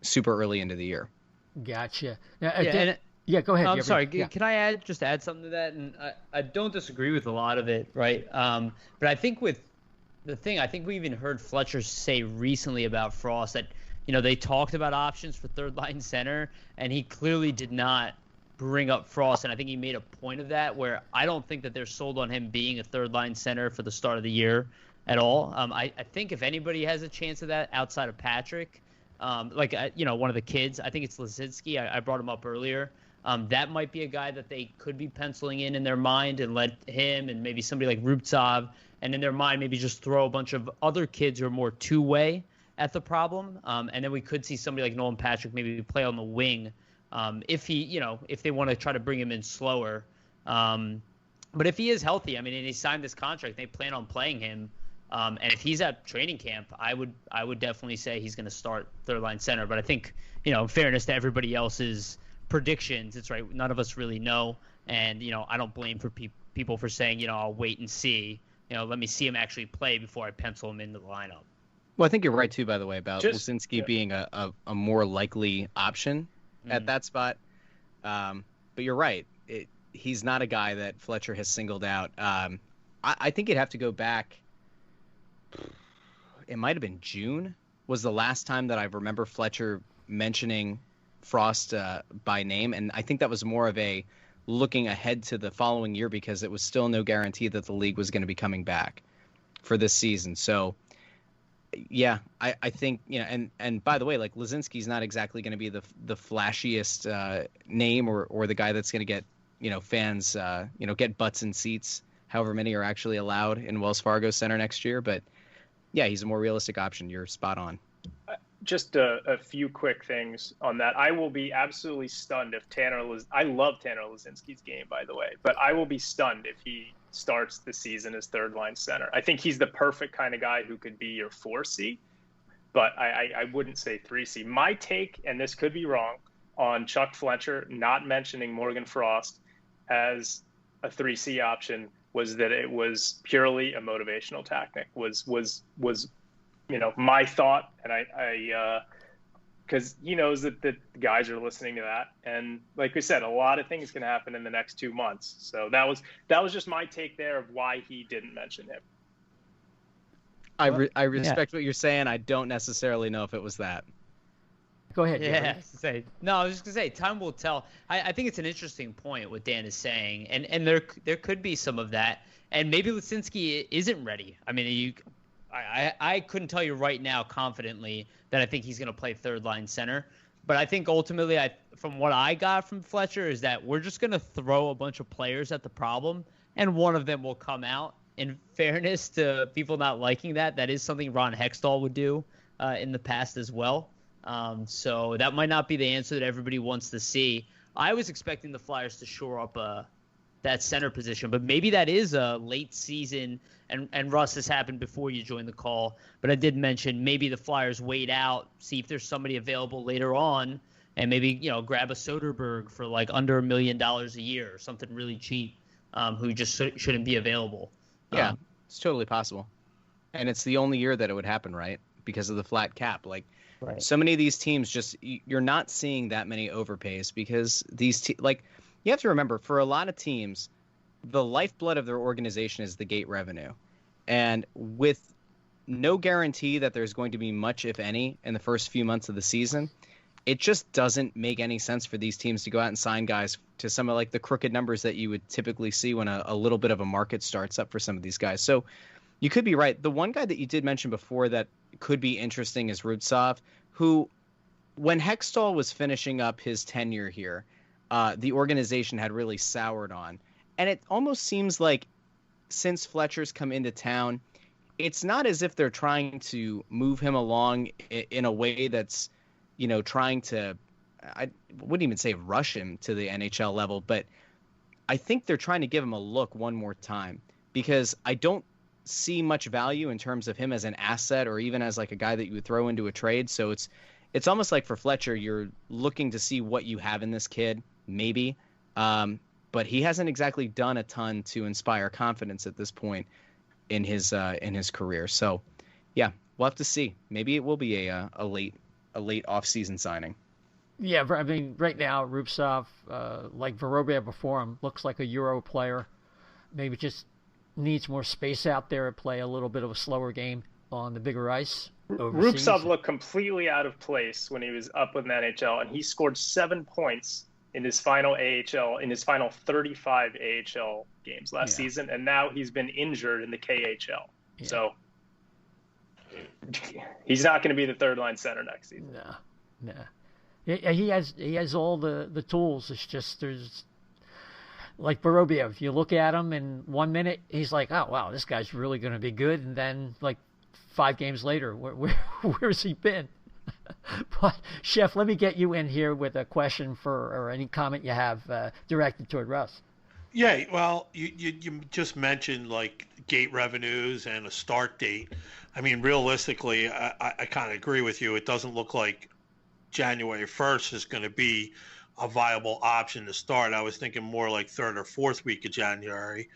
[SPEAKER 6] super early into the year.
[SPEAKER 2] Gotcha.
[SPEAKER 4] Go ahead. I'm sorry. Yeah. Can I add something to that? And I don't disagree with a lot of it, right? But I think with the thing, I think we even heard Fletcher say recently about Frost that, they talked about options for third line center, and he clearly did not bring up Frost, and I think he made a point of that, where I don't think that they're sold on him being a third-line center for the start of the year at all. I think if anybody has a chance of that outside of Patrick, one of the kids, I think it's Lisinski. I brought him up earlier. That might be a guy that they could be penciling in their mind and let him and maybe somebody like Rubtsov, and in their mind maybe just throw a bunch of other kids who are more two-way at the problem. And then we could see somebody like Nolan Patrick maybe play on the wing if they want to try to bring him in slower. But if he is healthy, I mean, and he signed this contract, they plan on playing him. And if he's at training camp, I would definitely say he's going to start third-line center. But I think, in fairness to everybody else's predictions, it's right. None of us really know. And, I don't blame for people for saying, I'll wait and see. Let me see him actually play before I pencil him into the lineup.
[SPEAKER 6] Well, I think you're right, too, by the way, about Lisinski being a more likely option at that spot. But you're right. He's not a guy that Fletcher has singled out. I think you'd have to go back. It might have been June was the last time that I remember Fletcher mentioning Frost by name. And I think that was more of a looking ahead to the following year because it was still no guarantee that the league was going to be coming back for this season. So, yeah, I think, and by the way, like Lisinski's not exactly going to be the flashiest name or the guy that's going to get, fans, get butts in seats, however many are actually allowed in Wells Fargo Center next year. But yeah, he's a more realistic option. You're spot on.
[SPEAKER 5] Just a few quick things on that. I will be absolutely stunned if I love Tanner Lisinski's game, by the way, but I will be stunned if he starts the season as third line center. I think he's the perfect kind of guy who could be your 4C, but I wouldn't say 3C. My take, and this could be wrong, on Chuck Fletcher not mentioning Morgan Frost as a 3C option was that it was purely a motivational tactic, was my thought. And I because he knows that the guys are listening to that. And like we said, a lot of things can happen in the next 2 months. So that was just my take there of why he didn't mention him.
[SPEAKER 6] I respect what you're saying. I don't necessarily know if it was that.
[SPEAKER 2] Go ahead.
[SPEAKER 4] Yeah. I was just gonna say, time will tell. I think it's an interesting point what Dan is saying, and there could be some of that, and maybe Lisinski isn't ready. I mean, I couldn't tell you right now confidently that I think he's gonna play third line center, but I think ultimately, from what I got from Fletcher, is that we're just gonna throw a bunch of players at the problem, and one of them will come out. In fairness to people not liking that is something Ron Hextall would do in the past as well. So that might not be the answer that everybody wants to see. I was expecting the Flyers to shore up that center position, but maybe that is a late season, and Russ, this happened before you joined the call, but I did mention maybe the Flyers wait out, see if there's somebody available later on, and maybe, grab a Soderberg for like under $1 million a year or something really cheap, who just shouldn't be available.
[SPEAKER 6] Yeah, it's totally possible. And it's the only year that it would happen, right? Because of the flat cap. Like, right. So many of these teams you're not seeing that many overpays because you have to remember, for a lot of teams, the lifeblood of their organization is the gate revenue. And with no guarantee that there's going to be much, if any, in the first few months of the season, it just doesn't make any sense for these teams to go out and sign guys to some of like the crooked numbers that you would typically see when a little bit of a market starts up for some of these guys. So you could be right. The one guy that you did mention before that could be interesting is Rubtsov, who, when Hextall was finishing up his tenure here, the organization had really soured on. And it almost seems like since Fletcher's come into town, it's not as if they're trying to move him along in a way that's, trying to, I wouldn't even say rush him to the NHL level, but I think they're trying to give him a look one more time because I don't see much value in terms of him as an asset or even as like a guy that you would throw into a trade. So it's almost like for Fletcher, you're looking to see what you have in this kid, maybe. But he hasn't exactly done a ton to inspire confidence at this point in his career. So yeah, we'll have to see. Maybe it will be a late off-season signing.
[SPEAKER 2] Yeah, I mean, right now, Rubtsov, like Vorobyev before him, looks like a Euro player. Maybe just needs more space out there and play a little bit of a slower game on the bigger ice.
[SPEAKER 5] Rubtsov looked completely out of place when he was up with the NHL, and he scored 7 points in his final 35 AHL games last season, and now he's been injured in the KHL. Yeah. So he's not going to be the third line center next season.
[SPEAKER 2] No. He has all the tools. It's just there's like Vorobiev. If you look at him in 1 minute, he's like, oh wow, this guy's really going to be good, and then like 5 games later, where's he been? But Chef, let me get you in here with a question or any comment you have directed toward Russ.
[SPEAKER 3] Yeah, well, you just mentioned like gate revenues and a start date. I mean, realistically, I kind of agree with you. It doesn't look like January 1st is going to be a viable option to start. I was thinking more like 3rd or 4th week of January,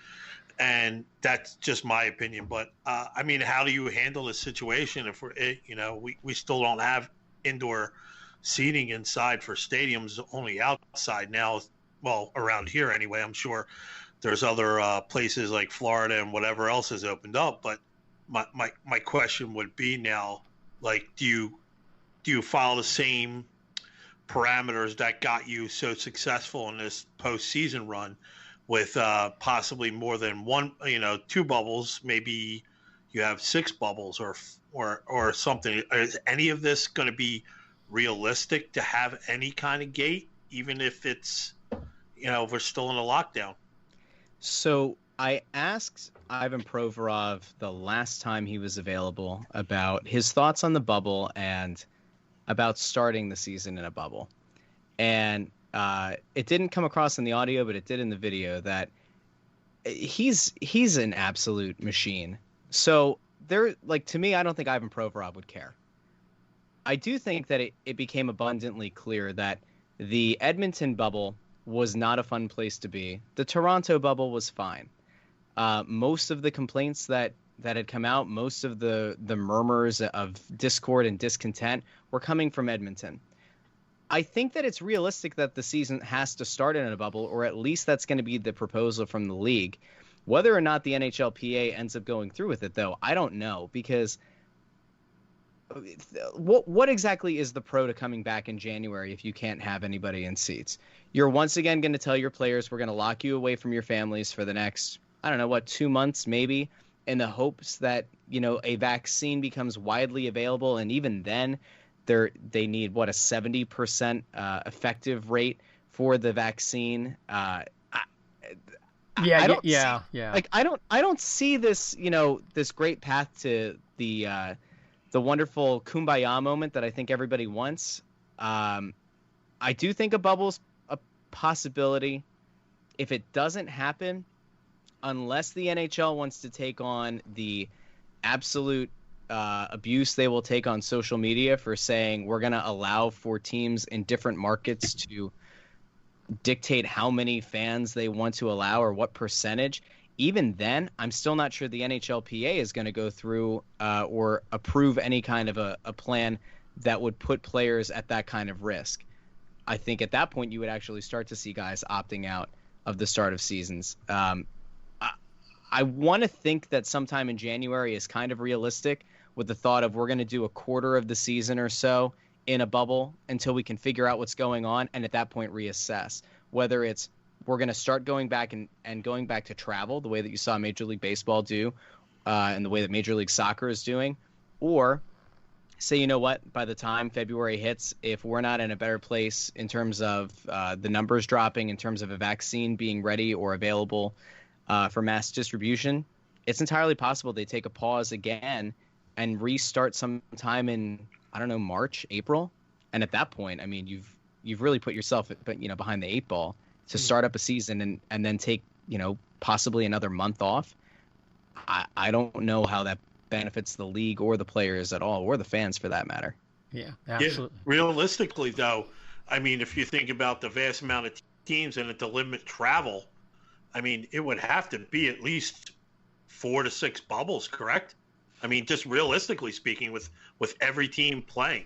[SPEAKER 3] and that's just my opinion. But I mean, how do you handle this situation if we still don't have indoor seating inside for stadiums, only outside now? Well, around here anyway. I'm sure there's other places like Florida and whatever else has opened up. But my question would be now, like, do you follow the same parameters that got you so successful in this postseason run, with possibly more than one, 2 bubbles? Maybe you have 6 bubbles or something. Is any of this going to be realistic to have any kind of gate, even if it's, we're still in a lockdown?
[SPEAKER 6] So I asked Ivan Provorov the last time he was available about his thoughts on the bubble and about starting the season in a bubble. And it didn't come across in the audio, but it did in the video, that he's an absolute machine. So to me, I don't think Ivan Provorov would care. I do think that it became abundantly clear that the Edmonton bubble was not a fun place to be. The Toronto bubble was fine. Most of the complaints that had come out, most of the murmurs of discord and discontent were coming from Edmonton. I think that it's realistic that the season has to start in a bubble, or at least that's going to be the proposal from the league. Whether or not the NHLPA ends up going through with it, though, I don't know, because what exactly is the pro to coming back in January if you can't have anybody in seats? You're once again going to tell your players, we're going to lock you away from your families for the next, 2 months maybe, in the hopes that, a vaccine becomes widely available. And even then, they need, a 70% effective rate for the vaccine.
[SPEAKER 2] Yeah.
[SPEAKER 6] Like, I don't see this, this great path to the wonderful kumbaya moment that I think everybody wants. I do think a bubble's a possibility. If it doesn't happen, unless the NHL wants to take on the absolute abuse they will take on social media for saying we're going to allow for teams in different markets to dictate how many fans they want to allow or what percentage, even then, I'm still not sure the NHLPA is going to go through or approve any kind of a plan that would put players at that kind of risk. I think at that point you would actually start to see guys opting out of the start of seasons. I want to think that sometime in January is kind of realistic, with the thought of we're going to do a quarter of the season or so in a bubble until we can figure out what's going on, and at that point reassess whether it's we're going to start going back and going back to travel the way that you saw Major League Baseball do and the way that Major League Soccer is doing, or say, you know what, by the time February hits, if we're not in a better place in terms of the numbers dropping, in terms of a vaccine being ready or available for mass distribution, it's entirely possible they take a pause again and restart sometime in, March, April. And at that point, I mean, you've really put yourself behind the 8 ball to start up a season and then take, possibly another month off. I don't know how that benefits the league or the players at all, or the fans for that matter.
[SPEAKER 2] Yeah, absolutely.
[SPEAKER 3] Yeah, realistically, though, I mean, if you think about the vast amount of teams and to limit travel, I mean, it would have to be at least 4 to 6 bubbles, correct? I mean, just realistically speaking, with every team playing.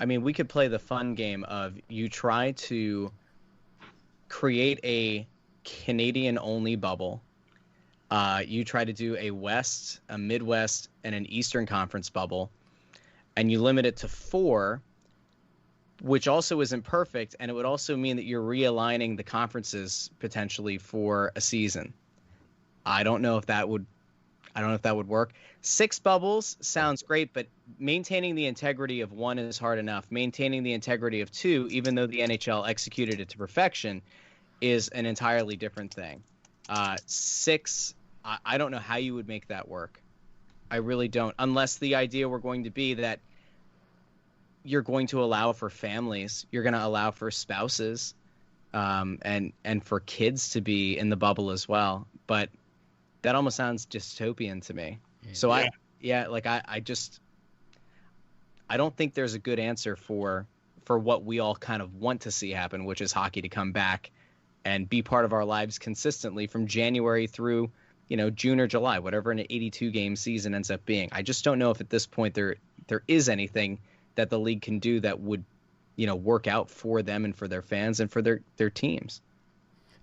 [SPEAKER 6] I mean, we could play the fun game of you try to create a Canadian-only bubble. You try to do a West, a Midwest, and an Eastern Conference bubble, and you limit it to 4. which also isn't perfect, and it would also mean that you're realigning the conferences potentially for a season. I don't know if that would work. 6 bubbles sounds great, but maintaining the integrity of 1 is hard enough. Maintaining the integrity of 2, even though the NHL executed it to perfection, is an entirely different thing. 6, I don't know how you would make that work. I really don't, unless the idea were going to be that you're going to allow for families, you're going to allow for spouses, and for kids to be in the bubble as well. But that almost sounds dystopian to me. Yeah. So I don't think there's a good answer for what we all kind of want to see happen, which is hockey to come back and be part of our lives consistently from January through, June or July, whatever an 82 game season ends up being. I just don't know if at this point there is anything that the league can do that would, work out for them and for their fans and for their teams.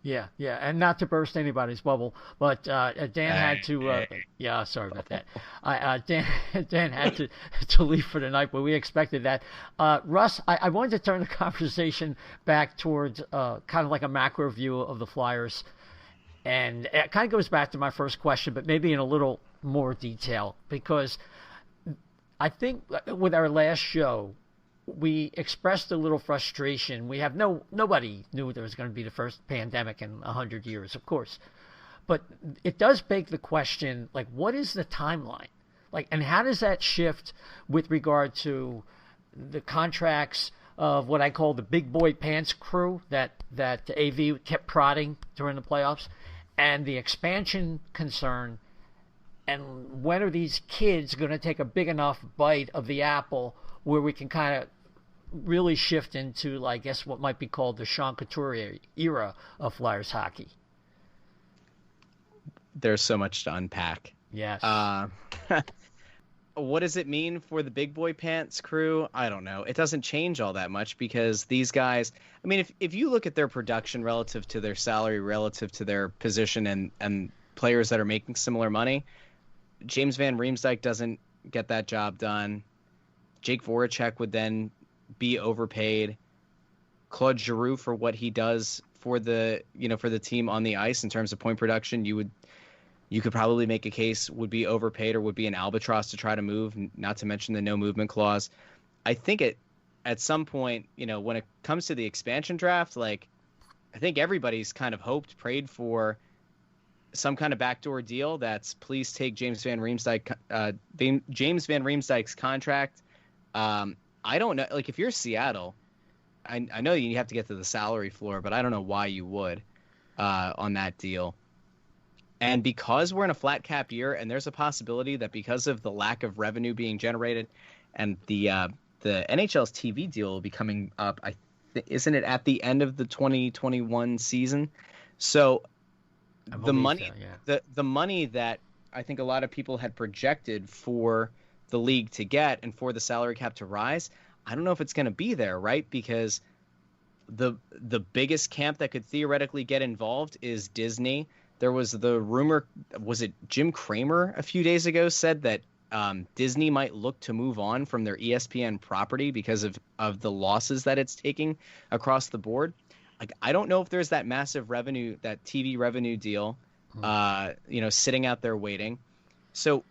[SPEAKER 2] Yeah, and not to burst anybody's bubble, but Dan had to. Sorry about that. Dan had to leave for the night, but we expected that. Russ, I wanted to turn the conversation back towards kind of like a macro view of the Flyers, and it kind of goes back to my first question, but maybe in a little more detail, because I think with our last show, we expressed a little frustration. We have nobody knew there was going to be the first pandemic in 100 years, of course. But it does beg the question, like, what is the timeline? Like, and how does that shift with regard to the contracts of what I call the big boy pants crew that AV kept prodding during the playoffs, and the expansion concern, and when are these kids going to take a big enough bite of the apple where we can kind of really shift into, I guess, what might be called the Sean Couturier era of Flyers hockey?
[SPEAKER 6] There's so much to unpack.
[SPEAKER 2] Yes.
[SPEAKER 6] What does it mean for the big boy pants crew? I don't know. It doesn't change all that much because these guys, I mean, if you look at their production relative to their salary, relative to their position and players that are making similar money, James Van Riemsdyk doesn't get that job done. Jake Voracek would then be overpaid. Claude Giroux, for what he does for the team on the ice in terms of point production, you could probably make a case would be overpaid or would be an albatross to try to move, not to mention the no movement clause. I think at some point, when it comes to the expansion draft, I think everybody's kind of hoped, prayed for some kind of backdoor deal that's please take James Van Riemsdyk's contract. I don't know. If you're Seattle, I know you have to get to the salary floor, but I don't know why you would on that deal. And because we're in a flat cap year, and there's a possibility that because of the lack of revenue being generated, and the NHL's TV deal will be coming up, isn't it at the end of the 2021 season? So the money, the money that I think a lot of people had projected for the league to get and for the salary cap to rise, I don't know if it's going to be there, right? Because the biggest camp that could theoretically get involved is Disney. There was the rumor, was it Jim Cramer a few days ago said that Disney might look to move on from their ESPN property because of the losses that it's taking across the board. I don't know if there's that massive revenue, that TV revenue deal, sitting out there waiting. So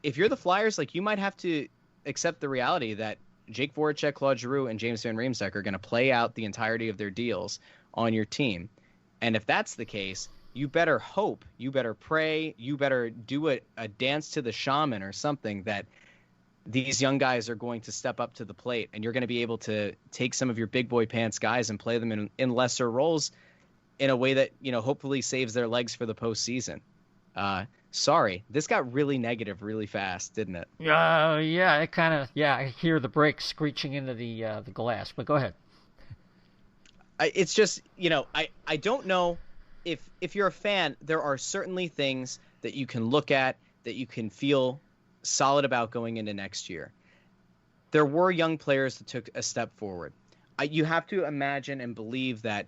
[SPEAKER 6] if you're the Flyers, you might have to accept the reality that Jake Voracek, Claude Giroux, and James Van Riemsdyk are going to play out the entirety of their deals on your team. And if that's the case, you better hope, you better pray, you better do a dance to the shaman or something that these young guys are going to step up to the plate, and you're going to be able to take some of your big boy pants guys and play them in lesser roles in a way that, hopefully saves their legs for the postseason. Sorry, this got really negative really fast, didn't it?
[SPEAKER 2] Yeah, it kind of, I hear the brakes screeching into the glass, but go ahead.
[SPEAKER 6] It's just, I don't know if you're a fan, there are certainly things that you can look at that you can feel solid about going into next year. There were young players that took a step forward. You have to imagine and believe that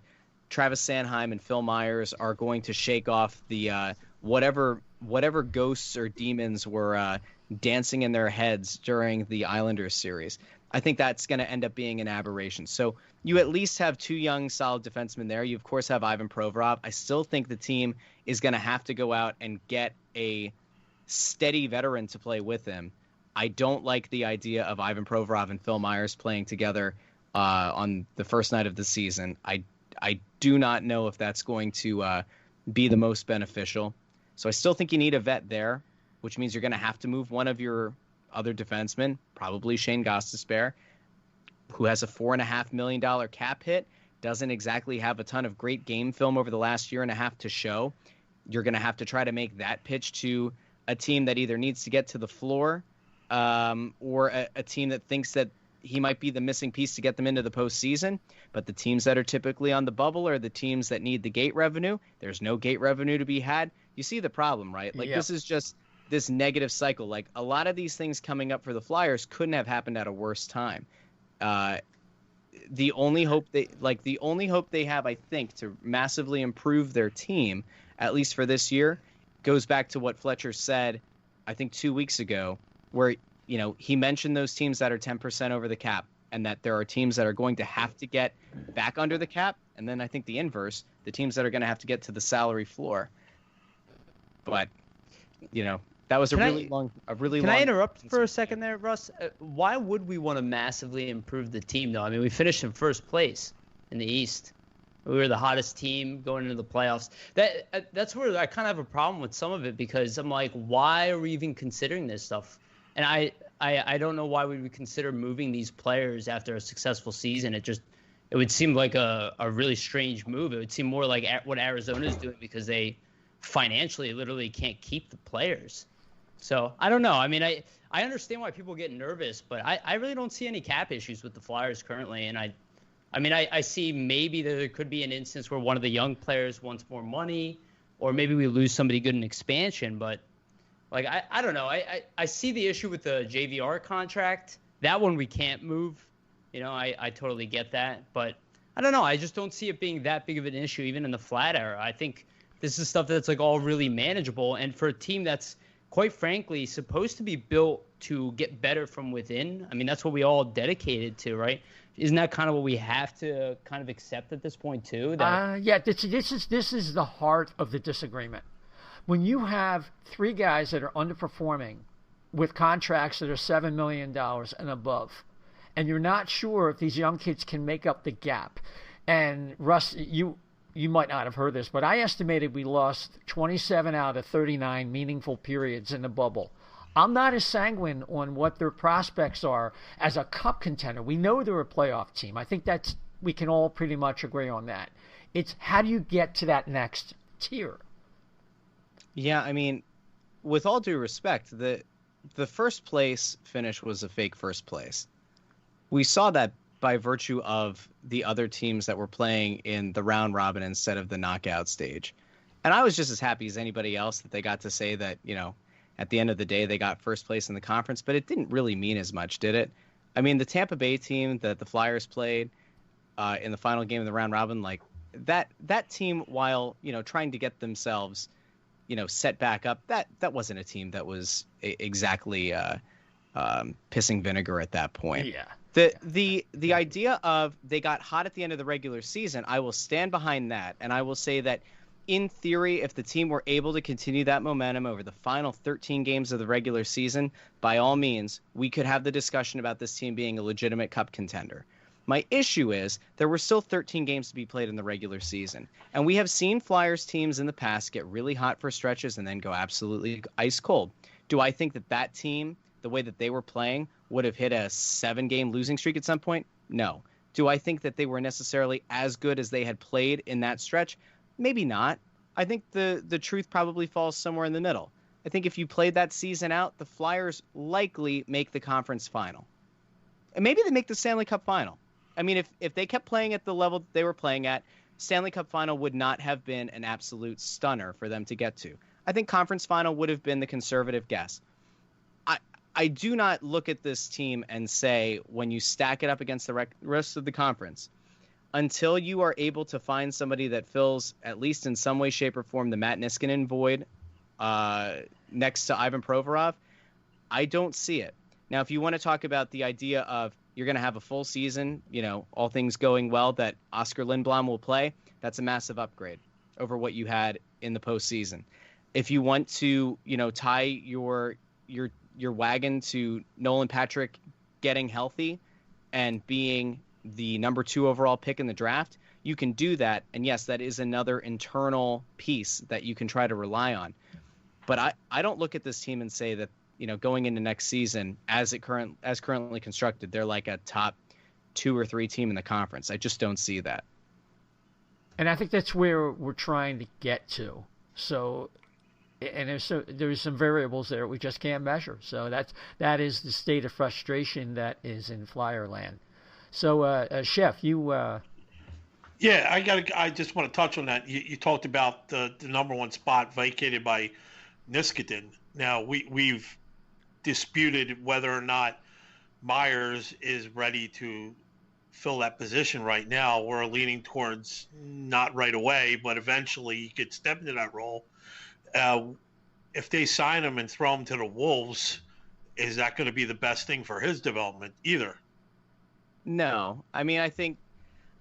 [SPEAKER 6] Travis Sanheim and Phil Myers are going to shake off the whatever ghosts or demons were dancing in their heads during the Islanders series. I think that's going to end up being an aberration. So you at least have two young, solid defensemen there. You, of course, have Ivan Provorov. I still think the team is going to have to go out and get a steady veteran to play with him. I don't like the idea of Ivan Provorov and Phil Myers playing together on the first night of the season. I do not know if that's going to be the most beneficial. So I still think you need a vet there, which means you're going to have to move one of your other defensemen, probably Shane Gostisbehere, who has a $4.5 million cap hit, doesn't exactly have a ton of great game film over the last year and a half to show. You're going to have to try to make that pitch to a team that either needs to get to the floor or a team that thinks that he might be the missing piece to get them into the postseason. But the teams that are typically on the bubble are the teams that need the gate revenue. There's no gate revenue to be had. You see the problem, right? Like, This is just this negative cycle. Like, a lot of these things coming up for the Flyers couldn't have happened at a worse time. The only hope they have, I think, to massively improve their team, at least for this year, goes back to what Fletcher said, I think 2 weeks ago, where, you know, he mentioned those teams that are 10% over the cap and that there are teams that are going to have to get back under the cap. And then I think the inverse, the teams that are going to have to get to the salary floor. But, you know, that was
[SPEAKER 4] Can I interrupt for a second there, Russ? Why would we want to massively improve the team, though? I mean, we finished in first place in the East. We were the hottest team going into the playoffs. That's where I kind of have a problem with some of it, because I'm like, why are we even considering this stuff? And I don't know why we would consider moving these players after a successful season. It would seem like a really strange move. It would seem more like what Arizona is doing, because they financially literally can't keep the players. So I don't know. I mean, I understand why people get nervous, but I really don't see any cap issues with the Flyers currently. And I see maybe there could be an instance where one of the young players wants more money, or maybe we lose somebody good in expansion. But like, I don't know. I see the issue with the JVR contract. That one we can't move. You know, I totally get that. But I don't know. I just don't see it being that big of an issue, even in the flat era. I think this is stuff that's like all really manageable. And for a team that's, quite frankly, supposed to be built to get better from within. I mean, that's what we all dedicated to, right? Isn't that kind of what we have to kind of accept at this point too?
[SPEAKER 2] Yeah, this is the heart of the disagreement. When you have three guys that are underperforming with contracts that are $7 million and above, and you're not sure if these young kids can make up the gap. And Russ, you might not have heard this, but I estimated we lost 27 out of 39 meaningful periods in the bubble. I'm not as sanguine on what their prospects are as a cup contender. We know they're a playoff team. I think we can all pretty much agree on that. It's how do you get to that next tier?
[SPEAKER 6] Yeah, I mean, with all due respect, the first place finish was a fake first place. We saw that by virtue of the other teams that were playing in the round robin instead of the knockout stage. And I was just as happy as anybody else that they got to say that, you know, at the end of the day, they got first place in the conference, but it didn't really mean as much, did it? I mean, the Tampa Bay team that the Flyers played in the final game of the round robin, like that team, while, you know, trying to get themselves, you know, set back up, that wasn't a team that was exactly pissing vinegar at that point.
[SPEAKER 2] Yeah.
[SPEAKER 6] The idea of they got hot at the end of the regular season, I will stand behind that. And I will say that in theory, if the team were able to continue that momentum over the final 13 games of the regular season, by all means, we could have the discussion about this team being a legitimate cup contender. My issue is there were still 13 games to be played in the regular season. And we have seen Flyers teams in the past get really hot for stretches and then go absolutely ice cold. Do I think that team, the way that they were playing, would have hit a 7-game losing streak at some point? No. Do I think that they were necessarily as good as they had played in that stretch? Maybe not. I think the truth probably falls somewhere in the middle. I think if you played that season out, the Flyers likely make the conference final. And maybe they make the Stanley Cup final. I mean, if they kept playing at the level that they were playing at, Stanley Cup final would not have been an absolute stunner for them to get to. I think conference final would have been the conservative guess. I do not look at this team and say, when you stack it up against the rest of the conference, until you are able to find somebody that fills, at least in some way, shape, or form, the Matt Niskanen void next to Ivan Provorov, I don't see it. Now, if you want to talk about the idea of you're going to have a full season, all things going well, that Oscar Lindblom will play. That's a massive upgrade over what you had in the postseason. If you want to, tie your wagon to Nolan Patrick getting healthy and being the number 2 overall pick in the draft, you can do that. And yes, that is another internal piece that you can try to rely on. But I don't look at this team and say that, going into next season, as currently constructed, they're like a top 2 or 3 team in the conference. I just don't see that.
[SPEAKER 2] And I think that's where we're trying to get to. So, and there's some variables there we just can't measure. So that is the state of frustration that is in Flyer land. So, Chef, you.
[SPEAKER 3] Yeah, I just want to touch on that. You talked about the number 1 spot vacated by Niskanen. Now we've disputed whether or not Myers is ready to fill that position right now. We're leaning towards not right away, but eventually he could step into that role. If they sign him and throw him to the Wolves, is that going to be the best thing for his development either?
[SPEAKER 6] No. I mean, I think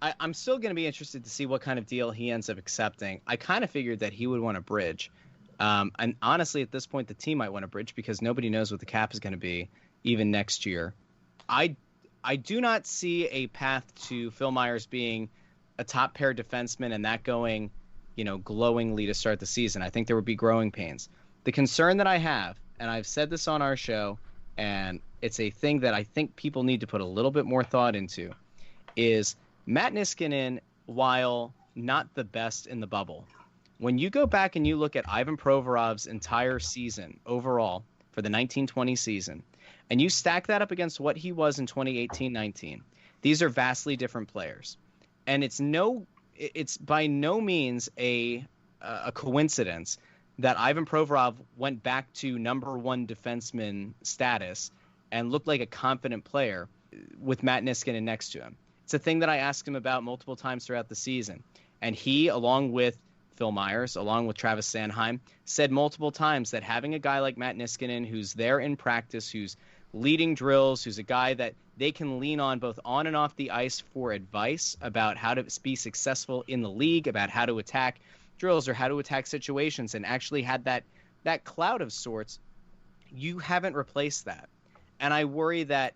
[SPEAKER 6] I'm still going to be interested to see what kind of deal he ends up accepting. I kind of figured that he would want a bridge. And honestly, at this point, the team might want a bridge because nobody knows what the cap is going to be even next year. I do not see a path to Phil Myers being a top pair defenseman and that going, glowingly to start the season. I think there would be growing pains. The concern that I have, and I've said this on our show, and it's a thing that I think people need to put a little bit more thought into, is Matt Niskanen, while not the best in the bubble, when you go back and you look at Ivan Provorov's entire season overall for the 1920 season, and you stack that up against what he was in 2018-19, these are vastly different players. And it's by no means a coincidence that Ivan Provorov went back to number 1 defenseman status and looked like a confident player with Matt Niskanen next to him. It's a thing that I asked him about multiple times throughout the season. And he, along with Phil Myers, along with Travis Sanheim, said multiple times that having a guy like Matt Niskanen who's there in practice, who's leading drills, who's a guy that they can lean on both on and off the ice for advice about how to be successful in the league, about how to attack drills or how to attack situations, and actually had that cloud of sorts, you haven't replaced that. And I worry that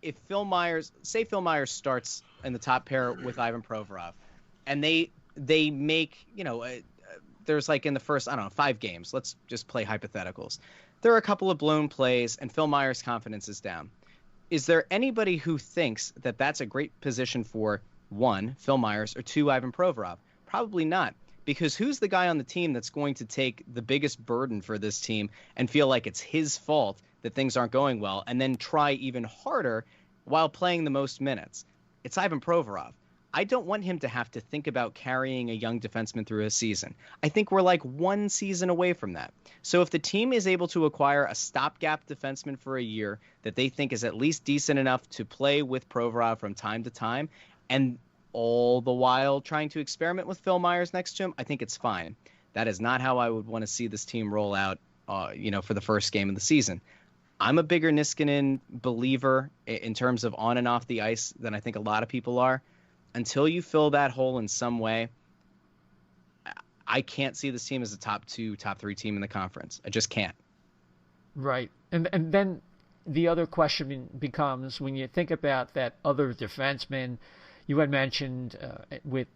[SPEAKER 6] if Phil Myers starts in the top pair with Ivan Provorov, and they make, there's like in the first, 5 games, let's just play hypotheticals. There are a couple of blown plays and Phil Myers' confidence is down. Is there anybody who thinks that that's a great position for 1, Phil Myers, or 2, Ivan Provorov? Probably not, because who's the guy on the team that's going to take the biggest burden for this team and feel like it's his fault that things aren't going well and then try even harder while playing the most minutes? It's Ivan Provorov. I don't want him to have to think about carrying a young defenseman through a season. I think we're like 1 season away from that. So if the team is able to acquire a stopgap defenseman for a year that they think is at least decent enough to play with Provorov from time to time, and all the while trying to experiment with Phil Myers next to him, I think it's fine. That is not how I would want to see this team roll out, for the first game of the season. I'm a bigger Niskanen believer in terms of on and off the ice than I think a lot of people are. Until you fill that hole in some way, I can't see this team as a top 2, top 3 team in the conference. I just can't. Right.
[SPEAKER 2] And then the other question becomes, when you think about that other defenseman, you had mentioned with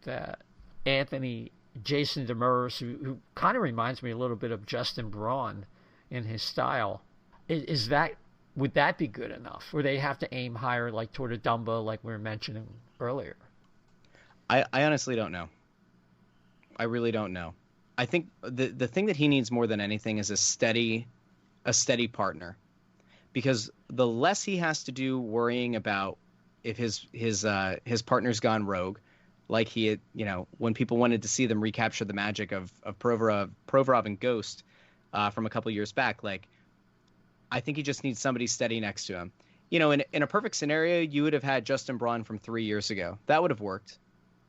[SPEAKER 2] Anthony, Jason Demers, who kind of reminds me a little bit of Justin Braun in his style. Would that be good enough? Or they have to aim higher, like toward a Dumba, like we were mentioning earlier?
[SPEAKER 6] I honestly don't know. I really don't know. I think the thing that he needs more than anything is a steady partner, because the less he has to do worrying about if his partner's gone rogue, like he had, when people wanted to see them recapture the magic of Provorov and Ghost from a couple years back, like I think he just needs somebody steady next to him. In a perfect scenario, you would have had Justin Braun from 3 years ago. That would have worked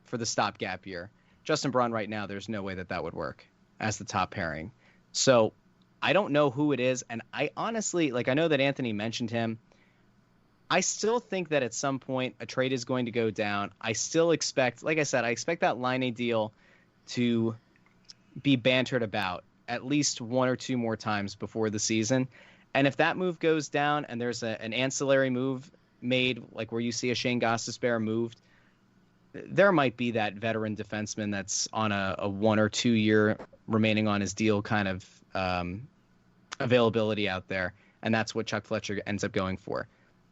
[SPEAKER 6] for the stopgap year. Justin Braun right now, there's no way that would work as the top pairing. So I don't know who it is. And I honestly, I know that Anthony mentioned him. I still think that at some point a trade is going to go down. I still expect, like I said, I expect that Line deal to be bantered about at least one or two more times before the season. And if that move goes down and there's an ancillary move made, like where you see a Shane Gostisbehere moved, there might be that veteran defenseman that's on a 1 or 2 year remaining on his deal kind of availability out there. And that's what Chuck Fletcher ends up going for.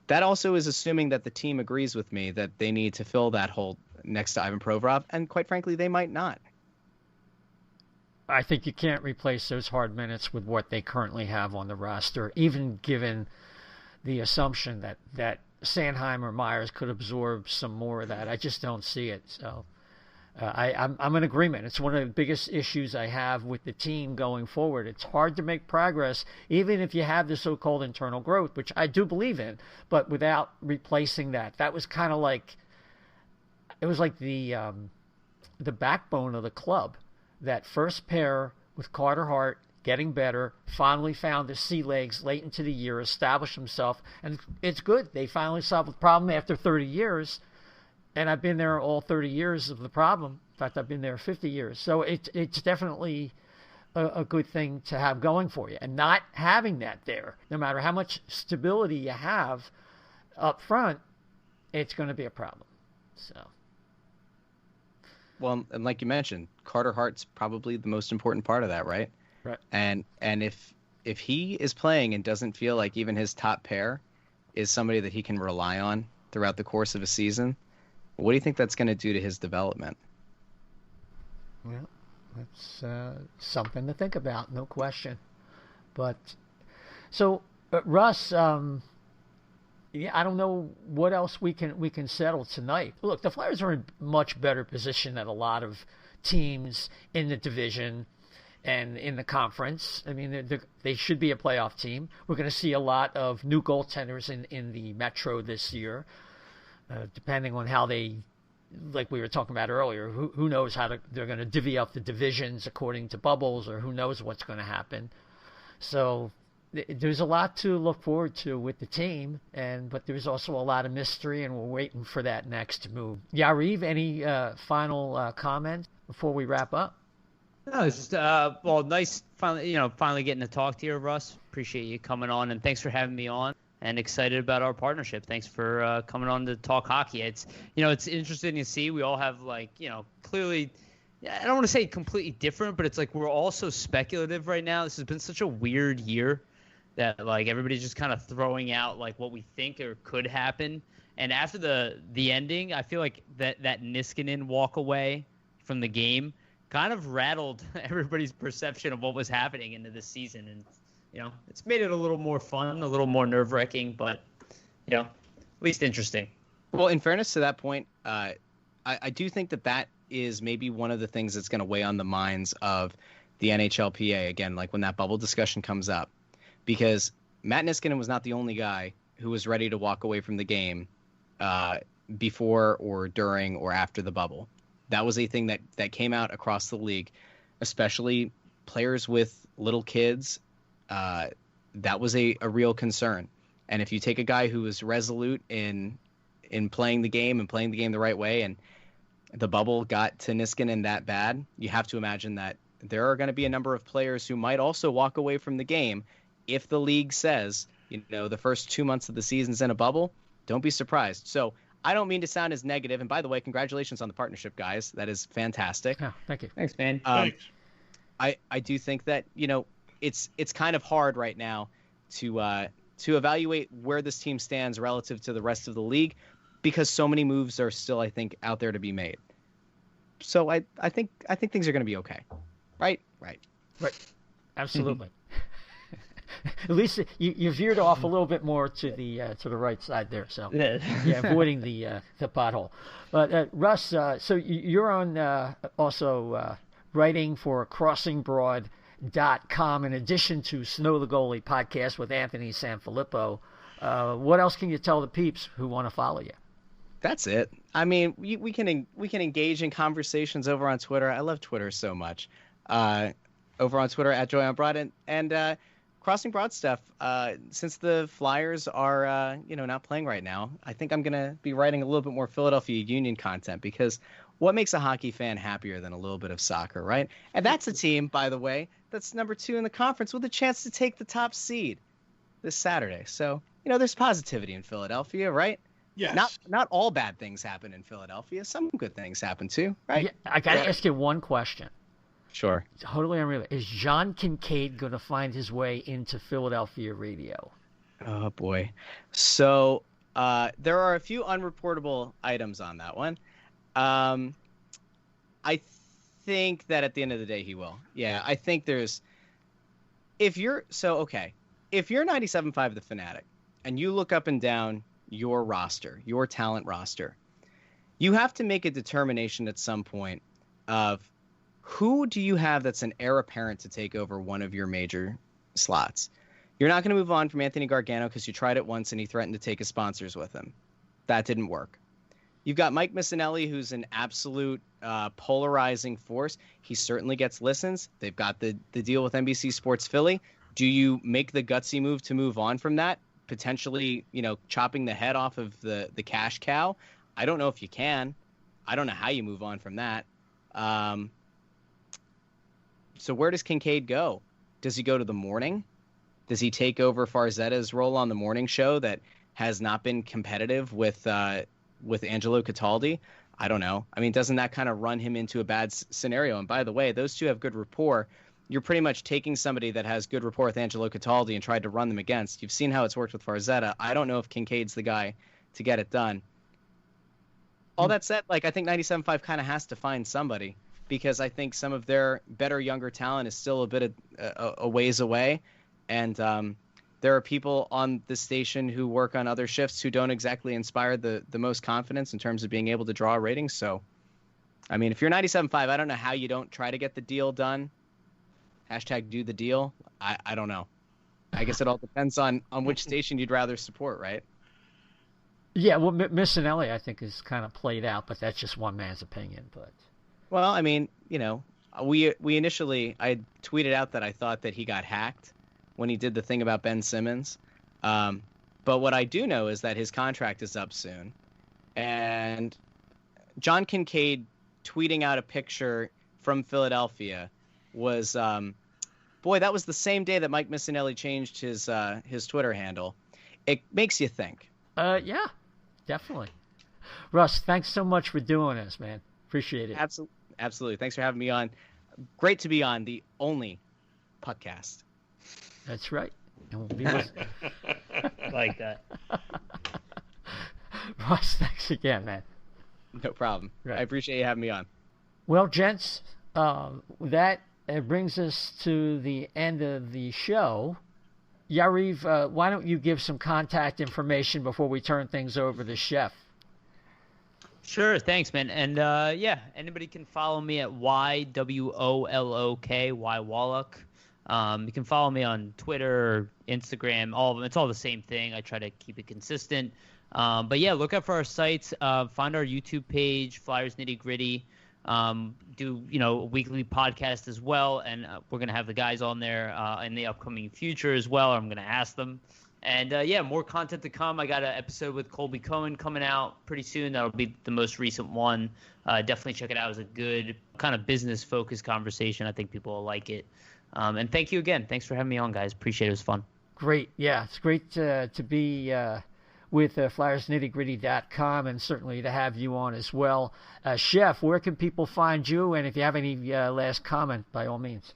[SPEAKER 6] That also is assuming that the team agrees with me that they need to fill that hole next to Ivan Provorov. And quite frankly, they might not.
[SPEAKER 2] I think you can't replace those hard minutes with what they currently have on the roster, even given the assumption that Sanheim or Myers could absorb some more of that. I just don't see it. So I'm in agreement. It's one of the biggest issues I have with the team going forward. It's hard to make progress, even if you have the so-called internal growth, which I do believe in, but without replacing that. That was kind of like, it was like the backbone of the club. That first pair with Carter Hart getting better, finally found the sea legs late into the year, established himself, and it's good. They finally solved the problem after 30 years, and I've been there all 30 years of the problem. In fact, I've been there 50 years. So it's definitely a good thing to have going for you. And not having that there, no matter how much stability you have up front, it's going to be a problem. So...
[SPEAKER 6] Well, and like you mentioned, Carter Hart's probably the most important part of that, right?
[SPEAKER 2] Right.
[SPEAKER 6] And if he is playing and doesn't feel like even his top pair is somebody that he can rely on throughout the course of a season, what do you think that's going to do to his development?
[SPEAKER 2] Well, that's something to think about, no question. But so, Russ, yeah, I don't know what else we can settle tonight. Look, the Flyers are in much better position than a lot of teams in the division and in the conference. I mean, they should be a playoff team. We're going to see a lot of new goaltenders in the Metro this year, depending on how they, like we were talking about earlier, who knows how they're going to divvy up the divisions according to bubbles, or who knows what's going to happen. So there's a lot to look forward to with the team, but there's also a lot of mystery, and we're waiting for that next move. Yariv, any final comments before we wrap up?
[SPEAKER 4] No, it's just nice finally getting to talk to you, Russ. Appreciate you coming on, and thanks for having me on. And excited about our partnership. Thanks for coming on to talk hockey. It's it's interesting to see. We all have clearly, I don't want to say completely different, but it's like we're all so speculative right now. This has been such a weird year that everybody's just kind of throwing out what we think or could happen. And after the ending, I feel like that Niskanen walk away from the game kind of rattled everybody's perception of what was happening into this season. And it's made it a little more fun, a little more nerve-wracking, but at least interesting.
[SPEAKER 6] Well, in fairness to that point, I do think that is maybe one of the things that's going to weigh on the minds of the NHLPA again, when that bubble discussion comes up. Because Matt Niskanen was not the only guy who was ready to walk away from the game before or during or after the bubble. That was a thing that came out across the league, especially players with little kids. That was a real concern. And if you take a guy who is resolute in playing the game and playing the game the right way, and the bubble got to Niskanen that bad, you have to imagine that there are going to be a number of players who might also walk away from the game. If the league says, the first 2 months of the season's in a bubble, don't be surprised. So I don't mean to sound as negative. And by the way, congratulations on the partnership, guys. That is fantastic.
[SPEAKER 2] Oh, thank you.
[SPEAKER 4] Thanks, man.
[SPEAKER 3] Thanks.
[SPEAKER 6] I do think that, it's kind of hard right now to evaluate where this team stands relative to the rest of the league, because so many moves are still, I think, out there to be made. So I think things are going to be okay. Right.
[SPEAKER 2] Absolutely. At least you veered off a little bit more to the right side there. So yeah, avoiding the pothole. But Russ, so you're on also writing for CrossingBroad.com in addition to Snow The Goalie podcast with Anthony Sanfilippo. What else can you tell the peeps who want to follow you?
[SPEAKER 6] That's it. I mean, we can engage in conversations over on Twitter. I love Twitter so much. Over on Twitter @JoyOnBroad, and Crossing Broad stuff. Since the Flyers are, not playing right now, I think I'm gonna be writing a little bit more Philadelphia Union content, because what makes a hockey fan happier than a little bit of soccer, right? And that's a team, by the way, that's number 2 in the conference with a chance to take the top seed this Saturday. So, there's positivity in Philadelphia, right?
[SPEAKER 3] Yes.
[SPEAKER 6] Not all bad things happen in Philadelphia. Some good things happen too, right?
[SPEAKER 2] Yeah, I got to ask you one question.
[SPEAKER 6] Sure.
[SPEAKER 2] Totally unrelated. Is John Kincaid going to find his way into Philadelphia radio?
[SPEAKER 6] Oh, boy. So there are a few unreportable items on that one. I think that at the end of the day he will. Yeah, I think if you're 97.5 The Fanatic and you look up and down your roster, your talent roster, you have to make a determination at some point of who do you have that's an heir apparent to take over one of your major slots. You're not going to move on from Anthony Gargano because you tried it once and he threatened to take his sponsors with him. That didn't work. You've got Mike Missinelli, who's an absolute polarizing force. He certainly gets listens. They've got the deal with NBC Sports Philly. Do you make the gutsy move to move on from that? Potentially, chopping the head off of the cash cow? I don't know if you can. I don't know how you move on from that. So where does Kincaid go? Does he go to the morning? Does he take over Farzetta's role on the morning show that has not been competitive with Angelo Cataldi? I don't know. I mean, doesn't that kind of run him into a bad scenario? And by the way, those two have good rapport. You're pretty much taking somebody that has good rapport with Angelo Cataldi and tried to run them against. You've seen how it's worked with Farzetta. I don't know if Kincaid's the guy to get it done. All that said, I think 97.5 kind of has to find somebody, because I think some of their better younger talent is still a bit of a ways away. And there are people on the station who work on other shifts who don't exactly inspire the most confidence in terms of being able to draw ratings. So, I mean, if you're 97.5, I don't know how you don't try to get the deal done. Hashtag do the deal. I don't know. I guess it all depends on which station you'd rather support, right?
[SPEAKER 2] Yeah, well, Missinelli, I think, is kind of played out, but that's just one man's opinion. But
[SPEAKER 6] well, I mean, we initially, I tweeted out that I thought that he got hacked when he did the thing about Ben Simmons. But what I do know is that his contract is up soon. And John Kincaid tweeting out a picture from Philadelphia was, that was the same day that Mike Missinelli changed his Twitter handle. It makes you think.
[SPEAKER 2] Yeah, definitely. Russ, thanks so much for doing this, man. Appreciate it.
[SPEAKER 6] Absolutely. Thanks for having me on. Great to be on the only Puckcast.
[SPEAKER 2] That's right. And we'll be
[SPEAKER 4] like that.
[SPEAKER 2] Russ, thanks again, man.
[SPEAKER 6] No problem. Right. I appreciate you having me on.
[SPEAKER 2] Well, gents, that brings us to the end of the show. Yariv, why don't you give some contact information before we turn things over to Chef?
[SPEAKER 4] Sure, thanks, man. And anybody can follow me at YWOLOK, Wolok. You can follow me on Twitter, Instagram, all of them. It's all the same thing. I try to keep it consistent. But yeah, look out for our sites. Find our YouTube page, Flyers Nitty Gritty. Do a weekly podcast as well, and we're gonna have the guys on there in the upcoming future as well. I'm gonna ask them, and more content to come. I got an episode with Colby Cohen coming out pretty soon. That'll be the most recent one. Definitely check it out. It was a good kind of business focused conversation. I think people will like it. And thank you again. Thanks for having me on, guys. Appreciate it. It was fun.
[SPEAKER 2] Great. Yeah, it's great to be with FlyersNittyGritty.com, and certainly to have you on as well. Chef, where can people find you? And if you have any last comment, by all means.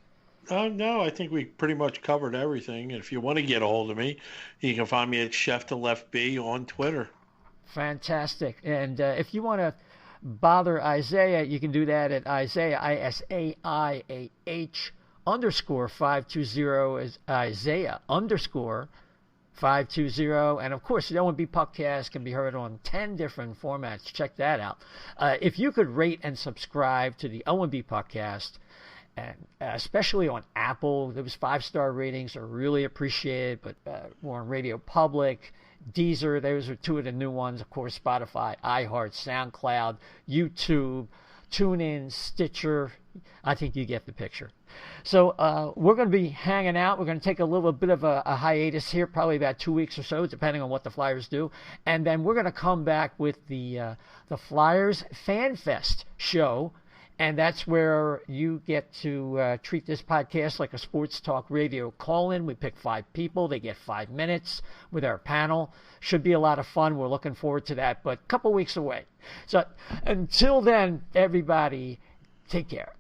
[SPEAKER 3] No, I think we pretty much covered everything. If you want to get a hold of me, you can find me at Chef to Left B on Twitter.
[SPEAKER 2] Fantastic. And if you want to bother Isaiah, you can do that at Isaiah, ISAIAH _520 is Isaiah _520. And of course, the O&B Puckcast can be heard on 10 different formats. Check that out. If you could rate and subscribe to the O&B Puckcast, and especially on Apple, those 5-star ratings are really appreciated. But we're on Radio Public, Deezer, those are two of the new ones. Of course, Spotify, iHeart, SoundCloud, YouTube, TuneIn, Stitcher. I think you get the picture. So we're going to be hanging out. We're going to take a little bit of a hiatus here, probably about 2 weeks or so, depending on what the Flyers do. And then we're going to come back with the Flyers Fan Fest show. And that's where you get to treat this podcast like a sports talk radio call-in. We pick 5 people. They get 5 minutes with our panel. Should be a lot of fun. We're looking forward to that, but a couple weeks away. So until then, everybody, take care.